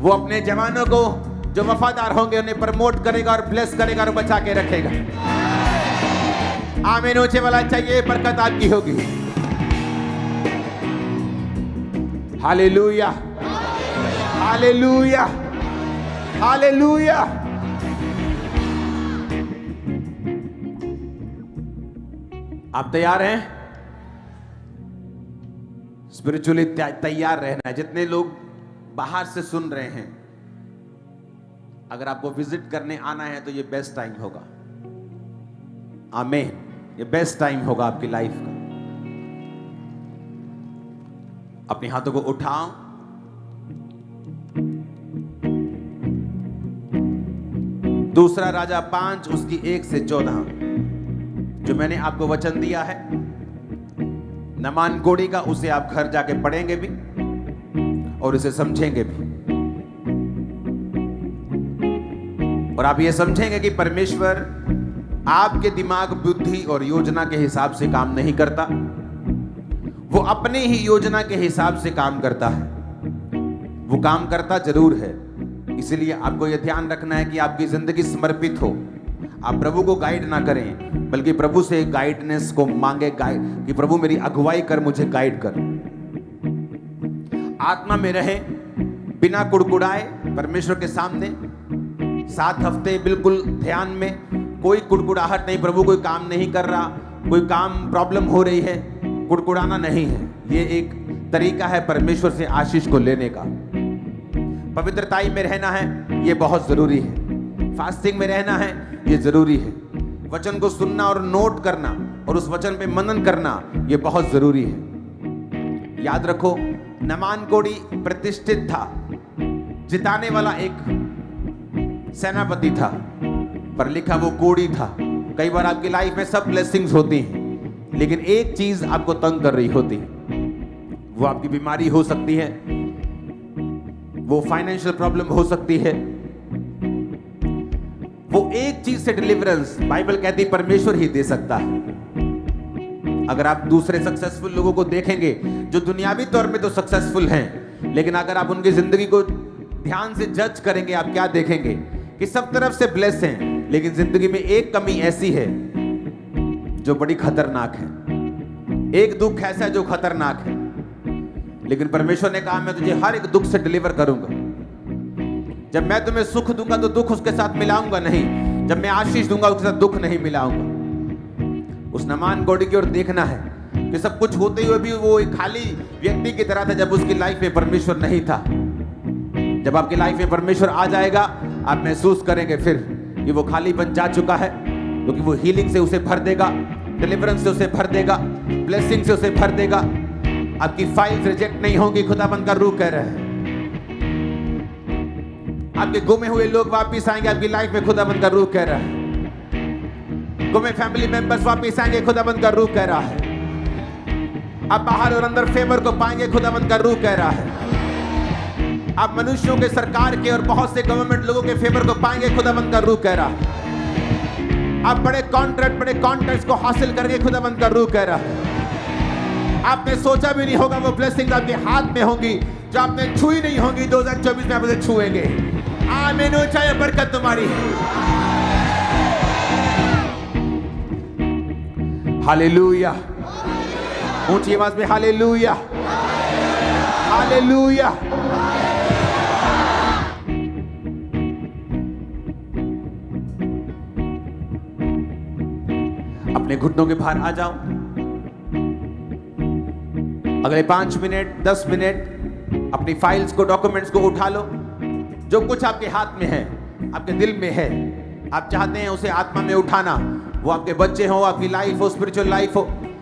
वो अपने जवानों को जो वफादार होंगे उन्हें प्रमोट करेगा और ब्लेस करेगा और बचा के रखेगा। आमीन ऊंचे वाला चाहिए, बरकत आपकी होगी। Hallelujah, hallelujah, hallelujah. आप तैयार हैं? स्पिरिचुअली तैयार रहना है। जितने लोग बाहर से सुन रहे हैं, अगर आपको विजिट करने आना है तो ये बेस्ट टाइम होगा। आमीन, ये बेस्ट टाइम होगा आपकी लाइफ का। अपने हाथों को उठाओ। दूसरा राजा 5 उसकी 1 से 14, जो मैंने आपको वचन दिया है नमान कोड़ी का, उसे आप घर जाके पढ़ेंगे भी और उसे समझेंगे भी। और आप ये समझेंगे कि परमेश्वर आपके दिमाग, बुद्धि और योजना के हिसाब से काम नहीं करता, वो अपने ही योजना के हिसाब से काम करता है। वो काम करता जरूर है, इसलिए आपको यह ध्यान रखना है कि आपकी जिंदगी समर्पित हो। आप प्रभु को गाइड ना करें, बल्कि प्रभु से गाइडनेस को मांगे, गाइड कि प्रभु मेरी अगुवाई कर, मुझे गाइड कर। आत्मा में रहे, बिना कुड़कुड़ाए परमेश्वर के सामने 7 हफ्ते बिल्कुल ध्यान में, कोई कुड़कुड़ाहट नहीं। प्रभु कोई काम नहीं कर रहा, कोई काम प्रॉब्लम हो रही है, कुड़कुड़ाना नहीं है। ये एक तरीका है परमेश्वर से आशीष को लेने का। पवित्रताई में रहना है, ये बहुत जरूरी है। फास्टिंग में रहना है, ये जरूरी है। वचन को सुनना और नोट करना और उस वचन पे मनन करना, ये बहुत जरूरी है। याद रखो, नमान कोड़ी प्रतिष्ठित था, जिताने वाला एक सेनापति था, पर लिखा वो कोड़ी था। कई बार आपकी लाइफ में सब ब्लेसिंग्स होती हैं, लेकिन एक चीज आपको तंग कर रही होती है। वो आपकी बीमारी हो सकती है, वो फाइनेंशियल प्रॉब्लम हो सकती है, वो एक चीज से डिलीवरेंस बाइबल कहती है परमेश्वर ही दे सकता है। अगर आप दूसरे सक्सेसफुल लोगों को देखेंगे जो दुनियावी तौर पे तो सक्सेसफुल हैं, लेकिन अगर आप उनकी जिंदगी को ध्यान से जज करेंगे, आप क्या देखेंगे कि सब तरफ से ब्लेस हैं, लेकिन जिंदगी में एक कमी ऐसी है जो बड़ी खतरनाक है। एक दुख ऐसा है जो खतरनाक है, लेकिन परमेश्वर ने कहा मैं तुझे हर एक दुख से डिलीवर करूंगा। जब मैं तुम्हें सुख दूंगा तो दुख उसके साथ मिलाऊंगा नहीं, जब मैं आशीष दूंगा उसके साथ दुख नहीं मिलाऊंगा। उस नमान कोड़ी की ओर देखना है कि सब कुछ होते हुए भी वो एक खाली व्यक्ति की तरह था जब उसकी लाइफ में परमेश्वर नहीं था। जब आपकी लाइफ में परमेश्वर आ जाएगा, आप महसूस करेंगे फिर कि वो खालीपन जा चुका है, क्योंकि वो हीलिंग से उसे भर देगा, डिलीवरेंस से उसे भर देगा, ब्लेसिंग से उसे भर देगा। आपकी फाइल्स रिजेक्ट नहीं होंगी, खुदाबंद का रूह कह रहा है। आपके गुमे हुए लोग वापिस आएंगे आपकी लाइफ में, खुदाबंद का रूह कह रहा है। गुमे फैमिली मेंबर्स वापिस आएंगे, खुदाबंद का रूह कह रहा है। आप बाहर और अंदर फेवर को पाएंगे, खुदाबंद का रूह कह रहा है। आप मनुष्यों के, सरकार के और बहुत से गवर्नमेंट लोगों के फेवर को पाएंगे, खुदाबंद का रूह कह रहा है। आप बड़े कॉन्ट्रैक्ट, बड़े कॉन्ट्रैक्ट्स को हासिल करेंगे, खुदाबंद का रूह कह रहा है। आपने सोचा भी नहीं होगा वो ब्लेसिंग्स आपके हाथ में होंगी, जो आपने छुई नहीं होंगी, 2024 में आप उसे छुएंगे। आमीन। चाहे बरकत तुम्हारी है। हालेलुया। ऊंची आवाज में हालेलुया, हालेलुया। अपने घुटनों के बाहर आ जाओ। अगले 5 मिनट 10 मिनट अपनी फाइल्स को, डॉक्यूमेंट्स को उठा लो। जो कुछ आपके हाथ में है, आपके दिल में है, आप चाहते हैं उसे आत्मा में उठाना। वो आपके बच्चे हो, आपकी लाइफ हो, स्पिरिचुअल लाइफ हो,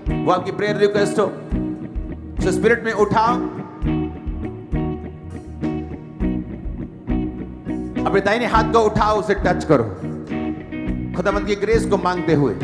वो आपकी प्रेयर रिक्वेस्ट हो, उसे स्पिरिट में उठाओ। अपने दाहिने हाथ को उठाओ, उसे टच करो, खुदावंद की ग्रेस को मांगते हुए।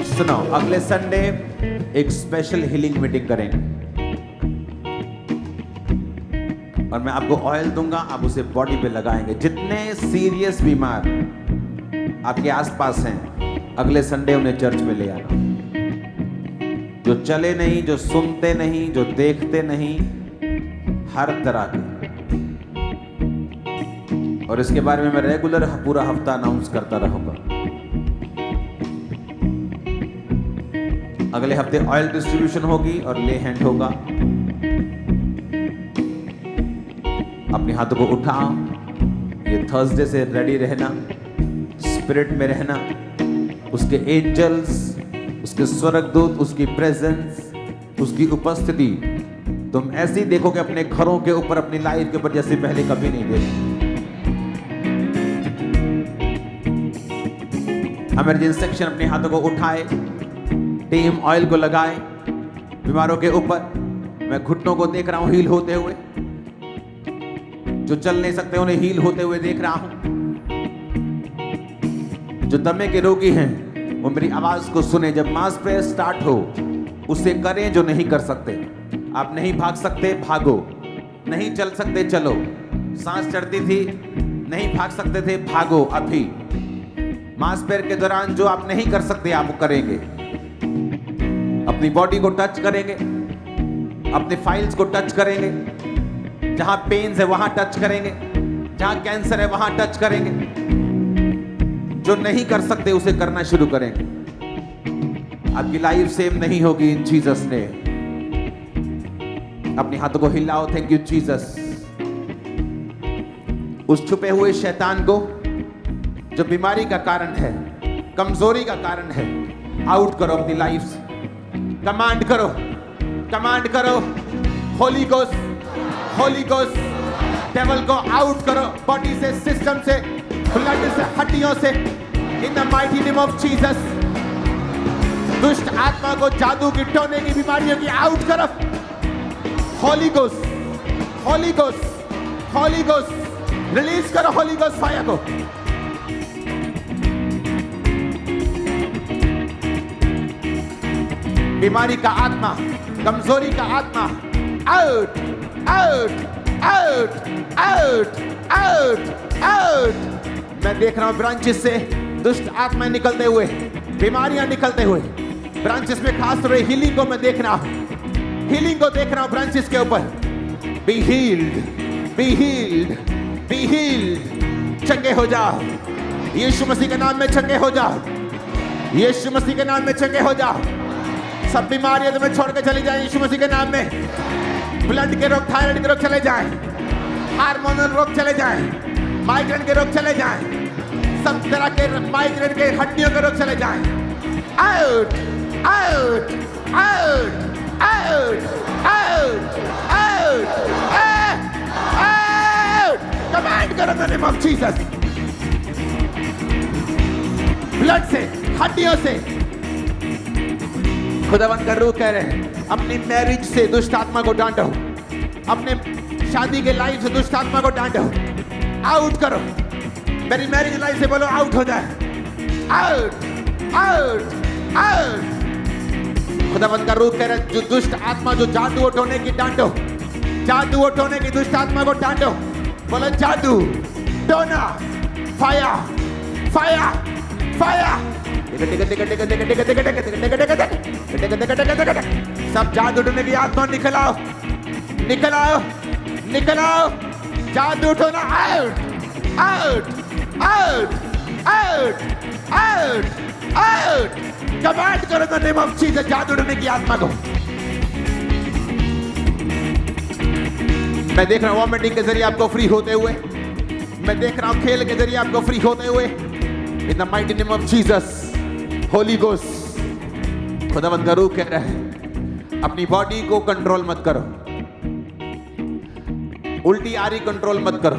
सुनो, अगले संडे एक स्पेशल हीलिंग मीटिंग करेंगे और मैं आपको ऑयल दूंगा, आप उसे बॉडी पे लगाएंगे। जितने सीरियस बीमार आपके आसपास हैं, अगले संडे उन्हें चर्च में ले आना। जो चले नहीं, जो सुनते नहीं, जो देखते नहीं, हर तरह के। और इसके बारे में मैं रेगुलर पूरा हफ्ता अनाउंस करता रहूंगा। अगले हफ्ते ऑयल डिस्ट्रीब्यूशन होगी और ले हैंड होगा। अपने हाथों को उठाओ। ये थर्सडे से रेडी रहना, स्पिरिट में रहना, उसके एंजल्स, उसके स्वर्गदूत, उसकी प्रेजेंस, उसकी उपस्थिति तुम ऐसे ही देखोगे अपने घरों के ऊपर, अपनी लाइफ के ऊपर, जैसे पहले कभी नहीं देखी। इमरजेंसी सेक्शन अपने हाथों को उठाए, टीम ऑयल को लगाए बीमारों के ऊपर। मैं घुटनों को देख रहा हूं हील होते हुए, जो चल नहीं सकते उन्हें हील होते हुए देख रहा हूं। जो दमे के रोगी हैं वो मेरी आवाज को सुने। जब मास प्रेयर स्टार्ट हो उसे करें जो नहीं कर सकते। आप नहीं भाग सकते, भागो। नहीं चल सकते, चलो। सांस चढ़ती थी, नहीं भाग सकते थे, भागो अभी। मास प्रेयर के दौरान जो आप नहीं कर सकते आप वो करेंगे। अपनी बॉडी को टच करेंगे, अपने फाइल्स को टच करेंगे, जहां पेन्स है वहां टच करेंगे, जहां कैंसर है वहां टच करेंगे। जो नहीं कर सकते उसे करना शुरू करेंगे। आपकी लाइफ सेम नहीं होगी इन जीसस ने। अपने हाथों को हिलाओ। Thank you Jesus. उस छुपे हुए शैतान को जो बीमारी का कारण है, कमजोरी का कारण है, आउट करो अपनी लाइफ से। कमांड करो, कमांड करो। Holi ghost, Holi ghost, devil को आउट करो बॉडी से, सिस्टम से, ब्लड से, हड्डियों से, in the mighty name of Jesus. दुष्ट आत्मा को, जादू की, टोने की, बीमारियों की आउट करो। Holi ghost, Holi ghost, Holi ghost, release करो होली गोस्ट फायर को। बीमारी का आत्मा कमजोरी का आत्मा out out out out out out. मैं देख रहा हूं ब्रांचेस से दुष्ट आत्मा निकलते हुए, बीमारियां निकलते हुए। ब्रांचेस में खास तौर पर हीलिंग को मैं देख रहा हूं, हीलिंग को देख रहा हूं ब्रांचेस के ऊपर। Be healed, be healed, be healed. चंगे हो जाओ यीशु मसीह के नाम में, चंगे हो जाओ यीशु मसीह के नाम में, चंगे हो जाओ। सब बीमारियां तुम्हें छोड़ के चली जाए यीशु मसीह के नाम में। ब्लड के रोग, थायराइड के रोग चले जाएं, हार्मोनल रोग चले जाएं, माइग्रेन के रोग चले जाएं, सब तरह के माइग्रेन के हड्डियों के रोग चले जाएं। Out out out out out out out. Command करो in the name of Jesus. Blood से, हड्डियों से खुदावंद का रूह कह रहे हैं, अपनी मैरिज से दुष्ट आत्मा को डांटो, अपने शादी के लाइफ से दुष्ट आत्मा को डांटो, आउट करो। मेरी मैरिज लाइफ से बोलो आउट हो जाए, आउट आउट आउट। खुदावंद का रूह कह रहे हैं, जो दुष्ट आत्मा, जो जादू उठोने की डांटो, जादू उठोने की दुष्ट आत्मा को डांटो। बोलो जादू, टोना, फायर फायर फायर। सब जादू उठने की आत्मा निकल आओ, निकल आओ, निकल आओ। जादू उठोना out out out out out out. Command करो in the name of Jesus जादू उठने की आत्मा को। मैं देख रहा हूं वॉमिटिंग के जरिए आपको फ्री होते हुए, मैं देख रहा हूं खेल के जरिए आपको फ्री होते हुए। In the mighty name of Jesus, Holi ghost. खुदावंद का रूह कह रहा है, अपनी बॉडी को कंट्रोल मत करो, उल्टी आ रही कंट्रोल मत करो,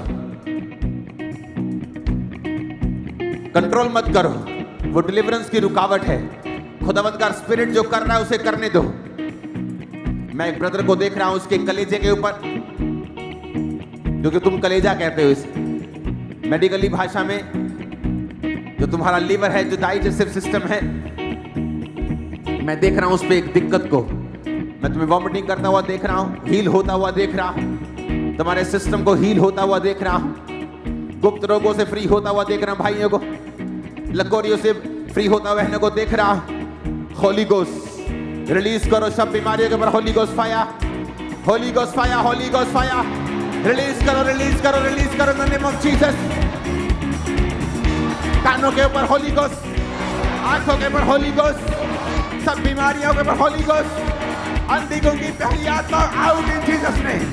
कंट्रोल मत करो, वो डिलीवरेंस की रुकावट है। खुदावंद का स्पिरिट जो कर रहा है उसे करने दो। मैं एक ब्रदर को देख रहा हूं, उसके कलेजे के ऊपर, जो कि तुम कलेजा कहते हो इसे मेडिकली भाषा में, जो तुम्हारा लीवर है, जो डाइजेस्टिव सिस्टम है, मैं देख रहा हूं उस पे एक दिक्कत को। मैं तुम्हें वॉमिटिंग करता हुआ देख रहा हूं, हील होता हुआ देख रहा हूं, तुम्हारे सिस्टम को हील होता हुआ देख रहा हूं, गुप्त रोगों से फ्री होता हुआ देख रहा हूं, भाइयों को लकोरियों से फ्री होता हुआ बहनों को देख रहा हूं। होली गोस्ट रिलीज करो सब बीमारियों के ऊपर, Holi ghost fire, Holi ghost fire, Holi ghost fire. Release करो, रिलीज करो, रिलीज करो in the name of Jesus. कानों के ऊपर होली गोस्ट, आंखों के ऊपर होली गोस्ट, सब बीमारियों के ऊपर होली गोस्ट। अंधी की पहली आत्मा आउट इन जीसस नेम।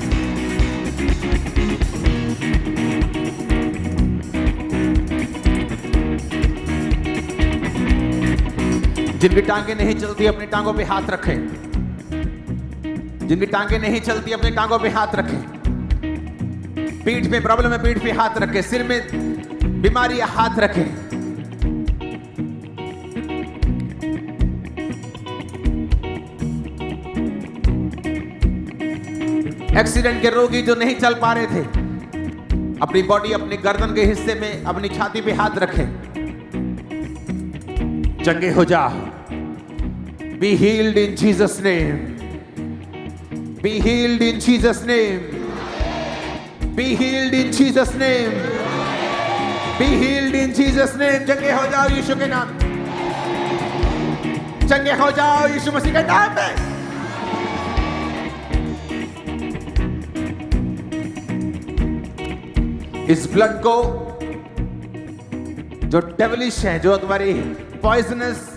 जिनकी टांगे नहीं चलती अपनी टांगों पे हाथ रखें, जिनकी टांगे नहीं चलती अपनी टांगों पे हाथ रखें। पीठ में प्रॉब्लम है, पीठ पे हाथ रखें। सिर में बीमारी है, हाथ रखें। एक्सीडेंट के रोगी जो नहीं चल पा रहे थे, अपनी बॉडी, अपनी गर्दन के हिस्से में, अपनी छाती पे हाथ रखें। चंगे हो जा। Be healed in Jesus' name. Be healed in Jesus' name. Be healed in Jesus' name. Be healed in Jesus' name. चंगे हो जाओ यीशु के नाम, चंगे हो जाओ यीशु मसीह के नाम में। इस ब्लड को, जो डेविलिश है, जो तुम्हारी पॉइजनस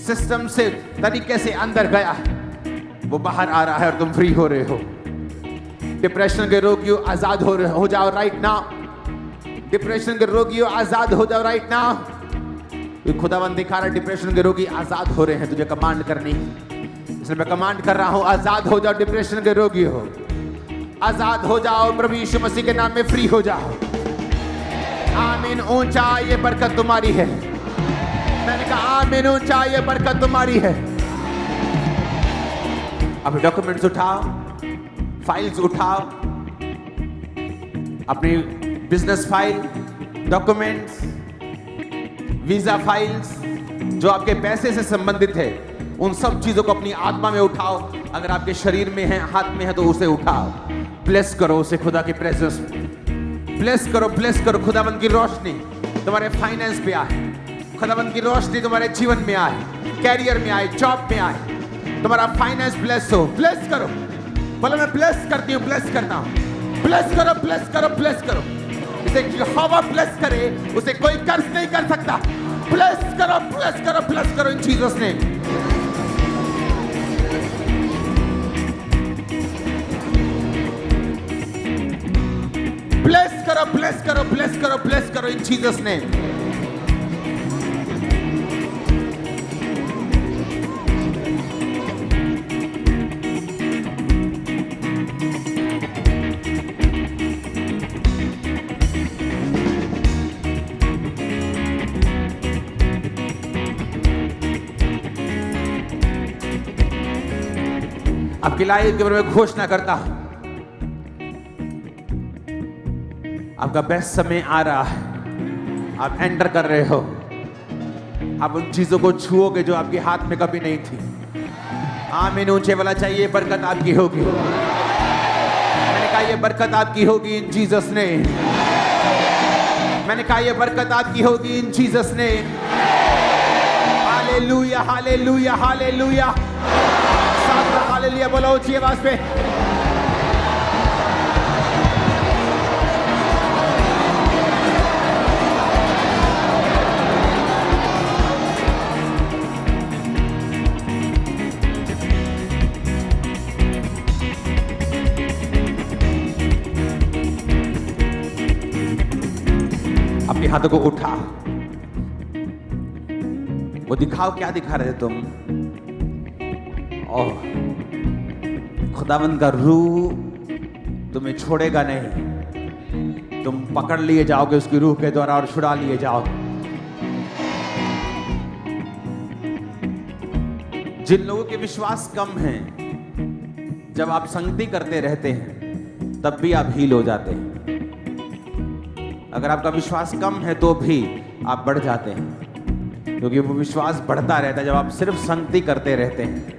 सिस्टम से तरीके से अंदर गया, वो बाहर आ रहा है और तुम फ्री हो रहे हो। डिप्रेशन के रोगियों आजाद हो जाओ राइट नाउ। डिप्रेशन के रोगियों आजाद हो जाओ राइट नाउ। खुदावंद दिखा रहा है, डिप्रेशन के रोगी आजाद हो रहे हैं, तुझे कमांड करनी। इसलिए मैं कमांड कर रहा हूं, आजाद हो जाओ डिप्रेशन के रोगी हो, आजाद हो जाओ प्रभु यीशु मसीह के नाम में, फ्री हो जाओ। आमीन। ऊंचा ये बरकत तुम्हारी है। मैंने कहा आमीन, ऊंचा ये बरकत तुम्हारी है। अब डॉक्यूमेंट्स उठाओ, फाइल्स उठाओ, अपनी business file, documents, visa files, जो आपके पैसे से संबंधित है, उन सब चीजों को अपनी आत्मा में उठाओ। अगर आपके शरीर में है, हाथ में है, तो उसे उठाओ, ब्लेस करो उसे खुदा की प्रेजेंस में। ब्लेस करो खुदाबंद की रोशनी तुम्हारे फाइनेंस पे आए, खुदाबंद की रोशनी तुम्हारे जीवन में आए, कैरियर में आए, जॉब में आए, तुम्हारा फाइनेंस ब्लेस हो। ब्लेस करो, बोलो मैं ब्लेस करती हूँ, ब्लेस करता हूँ। ब्लेस करो, ब्लेस करो, ब्लेस करो। इसे यहोवा ब्लेस करे, उसे कोई कर्ज नहीं कर सकता। ब्लेस करो, ब्लेस करो, ब्लेस करो इन जीसस नेम। ब्लेस करो, ब्लेस करो, ब्लेस करो, ब्लेस करो इन जीसस नेम। आपकी लाइफ के बारे में घोषणा करता हूं, आपका बेस्ट समय आ रहा है। आप एंटर कर रहे हो, आप उन चीजों को छुओगे जो आपके हाथ में कभी नहीं थी। आमीन। ऊंचे वाला चाहिए, बरकत आपकी होगी। मैंने कहा ये बरकत आपकी होगी इन जीसस ने। मैंने कहा ये बरकत आपकी होगी इन जीसस ने। Hallelujah, hallelujah, hallelujah, hallelujah. बोलो ऊंची आवाज पे। अपने हाथों को उठा, वो दिखाओ क्या दिखा रहे थे तुम। ओह, खुदावंद का रूह तुम्हें छोड़ेगा नहीं। तुम पकड़ लिए जाओगे उसकी रूह के द्वारा और छुड़ा लिए जाओ। जिन लोगों के विश्वास कम हैं, जब आप संगति करते रहते हैं तब भी आप हील हो जाते हैं। अगर आपका विश्वास कम है तो भी आप बढ़ जाते हैं, क्योंकि वो विश्वास बढ़ता रहता है जब आप सिर्फ संगति करते रहते हैं।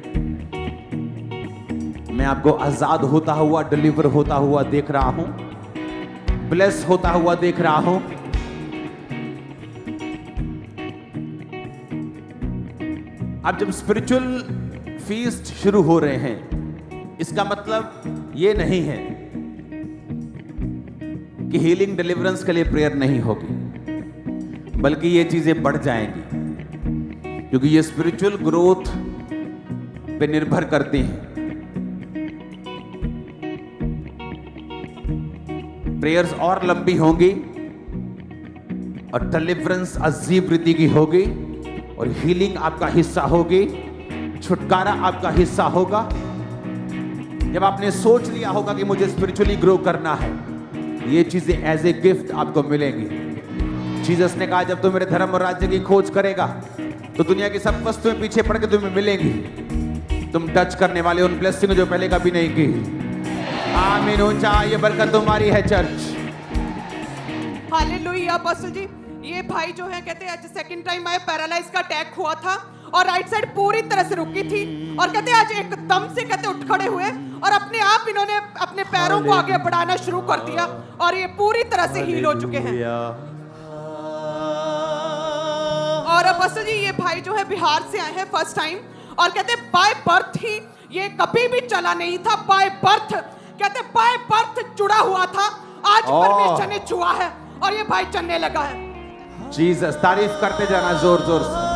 मैं आपको आजाद होता हुआ, डिलीवर होता हुआ देख रहा हूं, ब्लेस होता हुआ देख रहा हूं। अब जब स्पिरिचुअल फीस्ट शुरू हो रहे हैं, इसका मतलब ये नहीं है कि हीलिंग डिलीवरेंस के लिए प्रेयर नहीं होगी, बल्कि ये चीजें बढ़ जाएंगी, क्योंकि ये स्पिरिचुअल ग्रोथ पे निर्भर करती हैं। प्रेयर्स और लंबी होंगी और डिलीवरेंस अजीब रीति की होगी और हीलिंग आपका हिस्सा होगी, छुटकारा आपका हिस्सा होगा। जब आपने सोच लिया होगा कि मुझे स्पिरिचुअली ग्रो करना है, ये चीजें एज ए गिफ्ट आपको मिलेंगी। जीसस ने कहा जब तू मेरे धर्म और राज्य की खोज करेगा तो दुनिया की सब वस्तुएं पीछे पड़ के तुम्हें मिलेंगी। तुम टच करने वाले उन ब्लेसिंग जो पहले कभी नहीं की। आमीन। ऊंचा, ये बरकत तुम्हारी है चर्च। हालेलुया। अपोस्टल जी, ये भाई जो है कहते हैं आज सेकंड टाइम आए, पैरालाइज का अटैक हुआ था और राइट साइड पूरी तरह से रुकी थी और कहते हैं आज एकदम से कहते उठ खड़े हुए और अपने आप इन्होंने अपने पैरों को आगे बढ़ाना शुरू कर दिया और ये पूरी तरह से हील हो चुके हैं। और अपोस्टल जी, ये भाई जो है बिहार से आए हैं फर्स्ट टाइम और कहते हैं बाय बर्थ ही ये कभी भी चला नहीं था। बाय बर्थ कहते बाय बर्थ जुड़ा हुआ था, आज परमेश्वर ने छुआ है और ये भाई चलने लगा है। जीसस, तारीफ करते जाना जोर जोर से।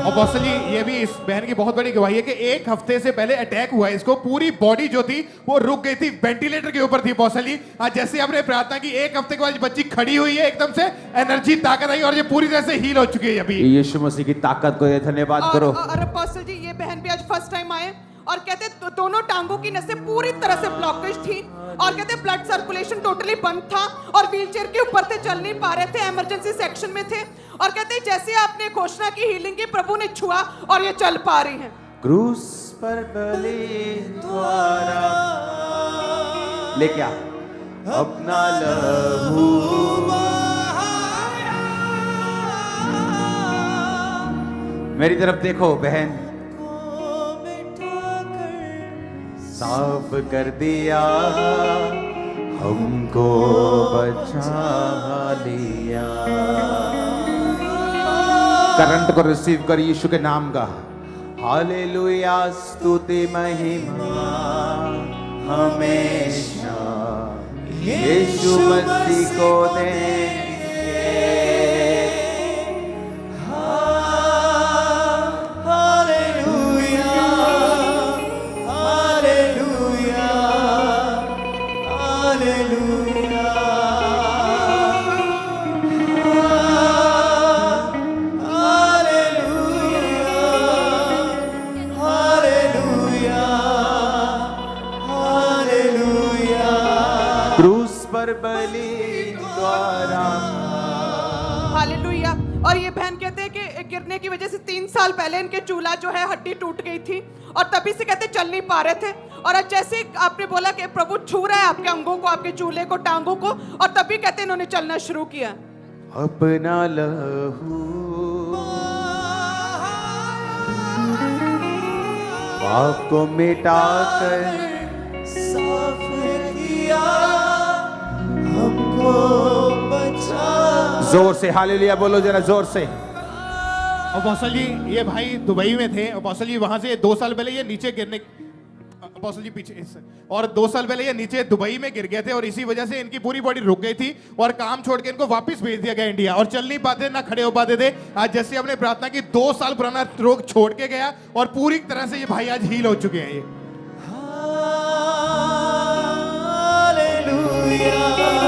अपोस्टल जी, ये भी इस बहन की बहुत बड़ी गवाही है कि एक हफ्ते से पहले अटैक हुआ है इसको, पूरी बॉडी जो थी वो रुक गई थी, वेंटिलेटर के ऊपर थी। अपोस्टल जी, आज जैसे हमने प्रार्थना की, एक हफ्ते के बाद बच्ची खड़ी हुई है, एकदम से एनर्जी, ताकत आई और ये पूरी तरह से हील हो चुकी है। अभी यीशु मसीह की ताकत को धन्यवाद करो। और अपोस्टल जी, ये बहन भी आज फर्स्ट टाइम आए और कहते दोनों टांगों की नसें पूरी तरह से ब्लॉकेज थी और कहते ब्लड सर्कुलेशन टोटली बंद था और व्हीलचेयर के ऊपर से चल नहीं पा रहे थे, इमरजेंसी सेक्शन में थे और कहते जैसे आपने घोषणा की हीलिंग की, प्रभु ने छुआ और ये चल पा रही हैं। क्रूस पर बलि द्वारा लेके आ अपना लहू, मेरी तरफ देखो बहन, माफ कर दिया, हमको बचा लिया। करंट को रिसीव कर यीशु के नाम का। हालेलुया, स्तुति महिमा हमेशा यीशु मसीह को देंगे। क्रूस पर बलि द्वारा। हालेलुया। और ये बहन कहते हैं कि गिरने की वजह से 3 साल पहले इनके चूल्हा जो है हड्डी टूट गई थी और तभी से कहते चल नहीं पा रहे थे। और आज जैसे आपने बोला कि प्रभु छू रहा है आपके अंगों को, आपके चूल्हे को, टांगों को, और तभी कहते इन्होंने चलना शुरू किया। अपना लहू पाप को मिटाकर साफ किया, हमको बचा। जोर से हालेलुया बोलो जरा, जोर से। अपोस्टल जी ये भाई दुबई में थे। अपोस्टल जी वहां से 2 साल पहले ये नीचे गिरने, अपोस्टल जी पीछे, और 2 साल पहले ये नीचे दुबई में गिर गए थे और इसी वजह से इनकी पूरी बॉडी रुक गई थी और काम छोड़ के इनको वापस भेज दिया गया इंडिया और चल नहीं पाते, ना खड़े हो पाते थे। आज जैसे हमने प्रार्थना की 2 साल पुराना रोग छोड़ के गया और पूरी तरह से ये भाई आज हील हो चुके हैं। ये हालेलुया।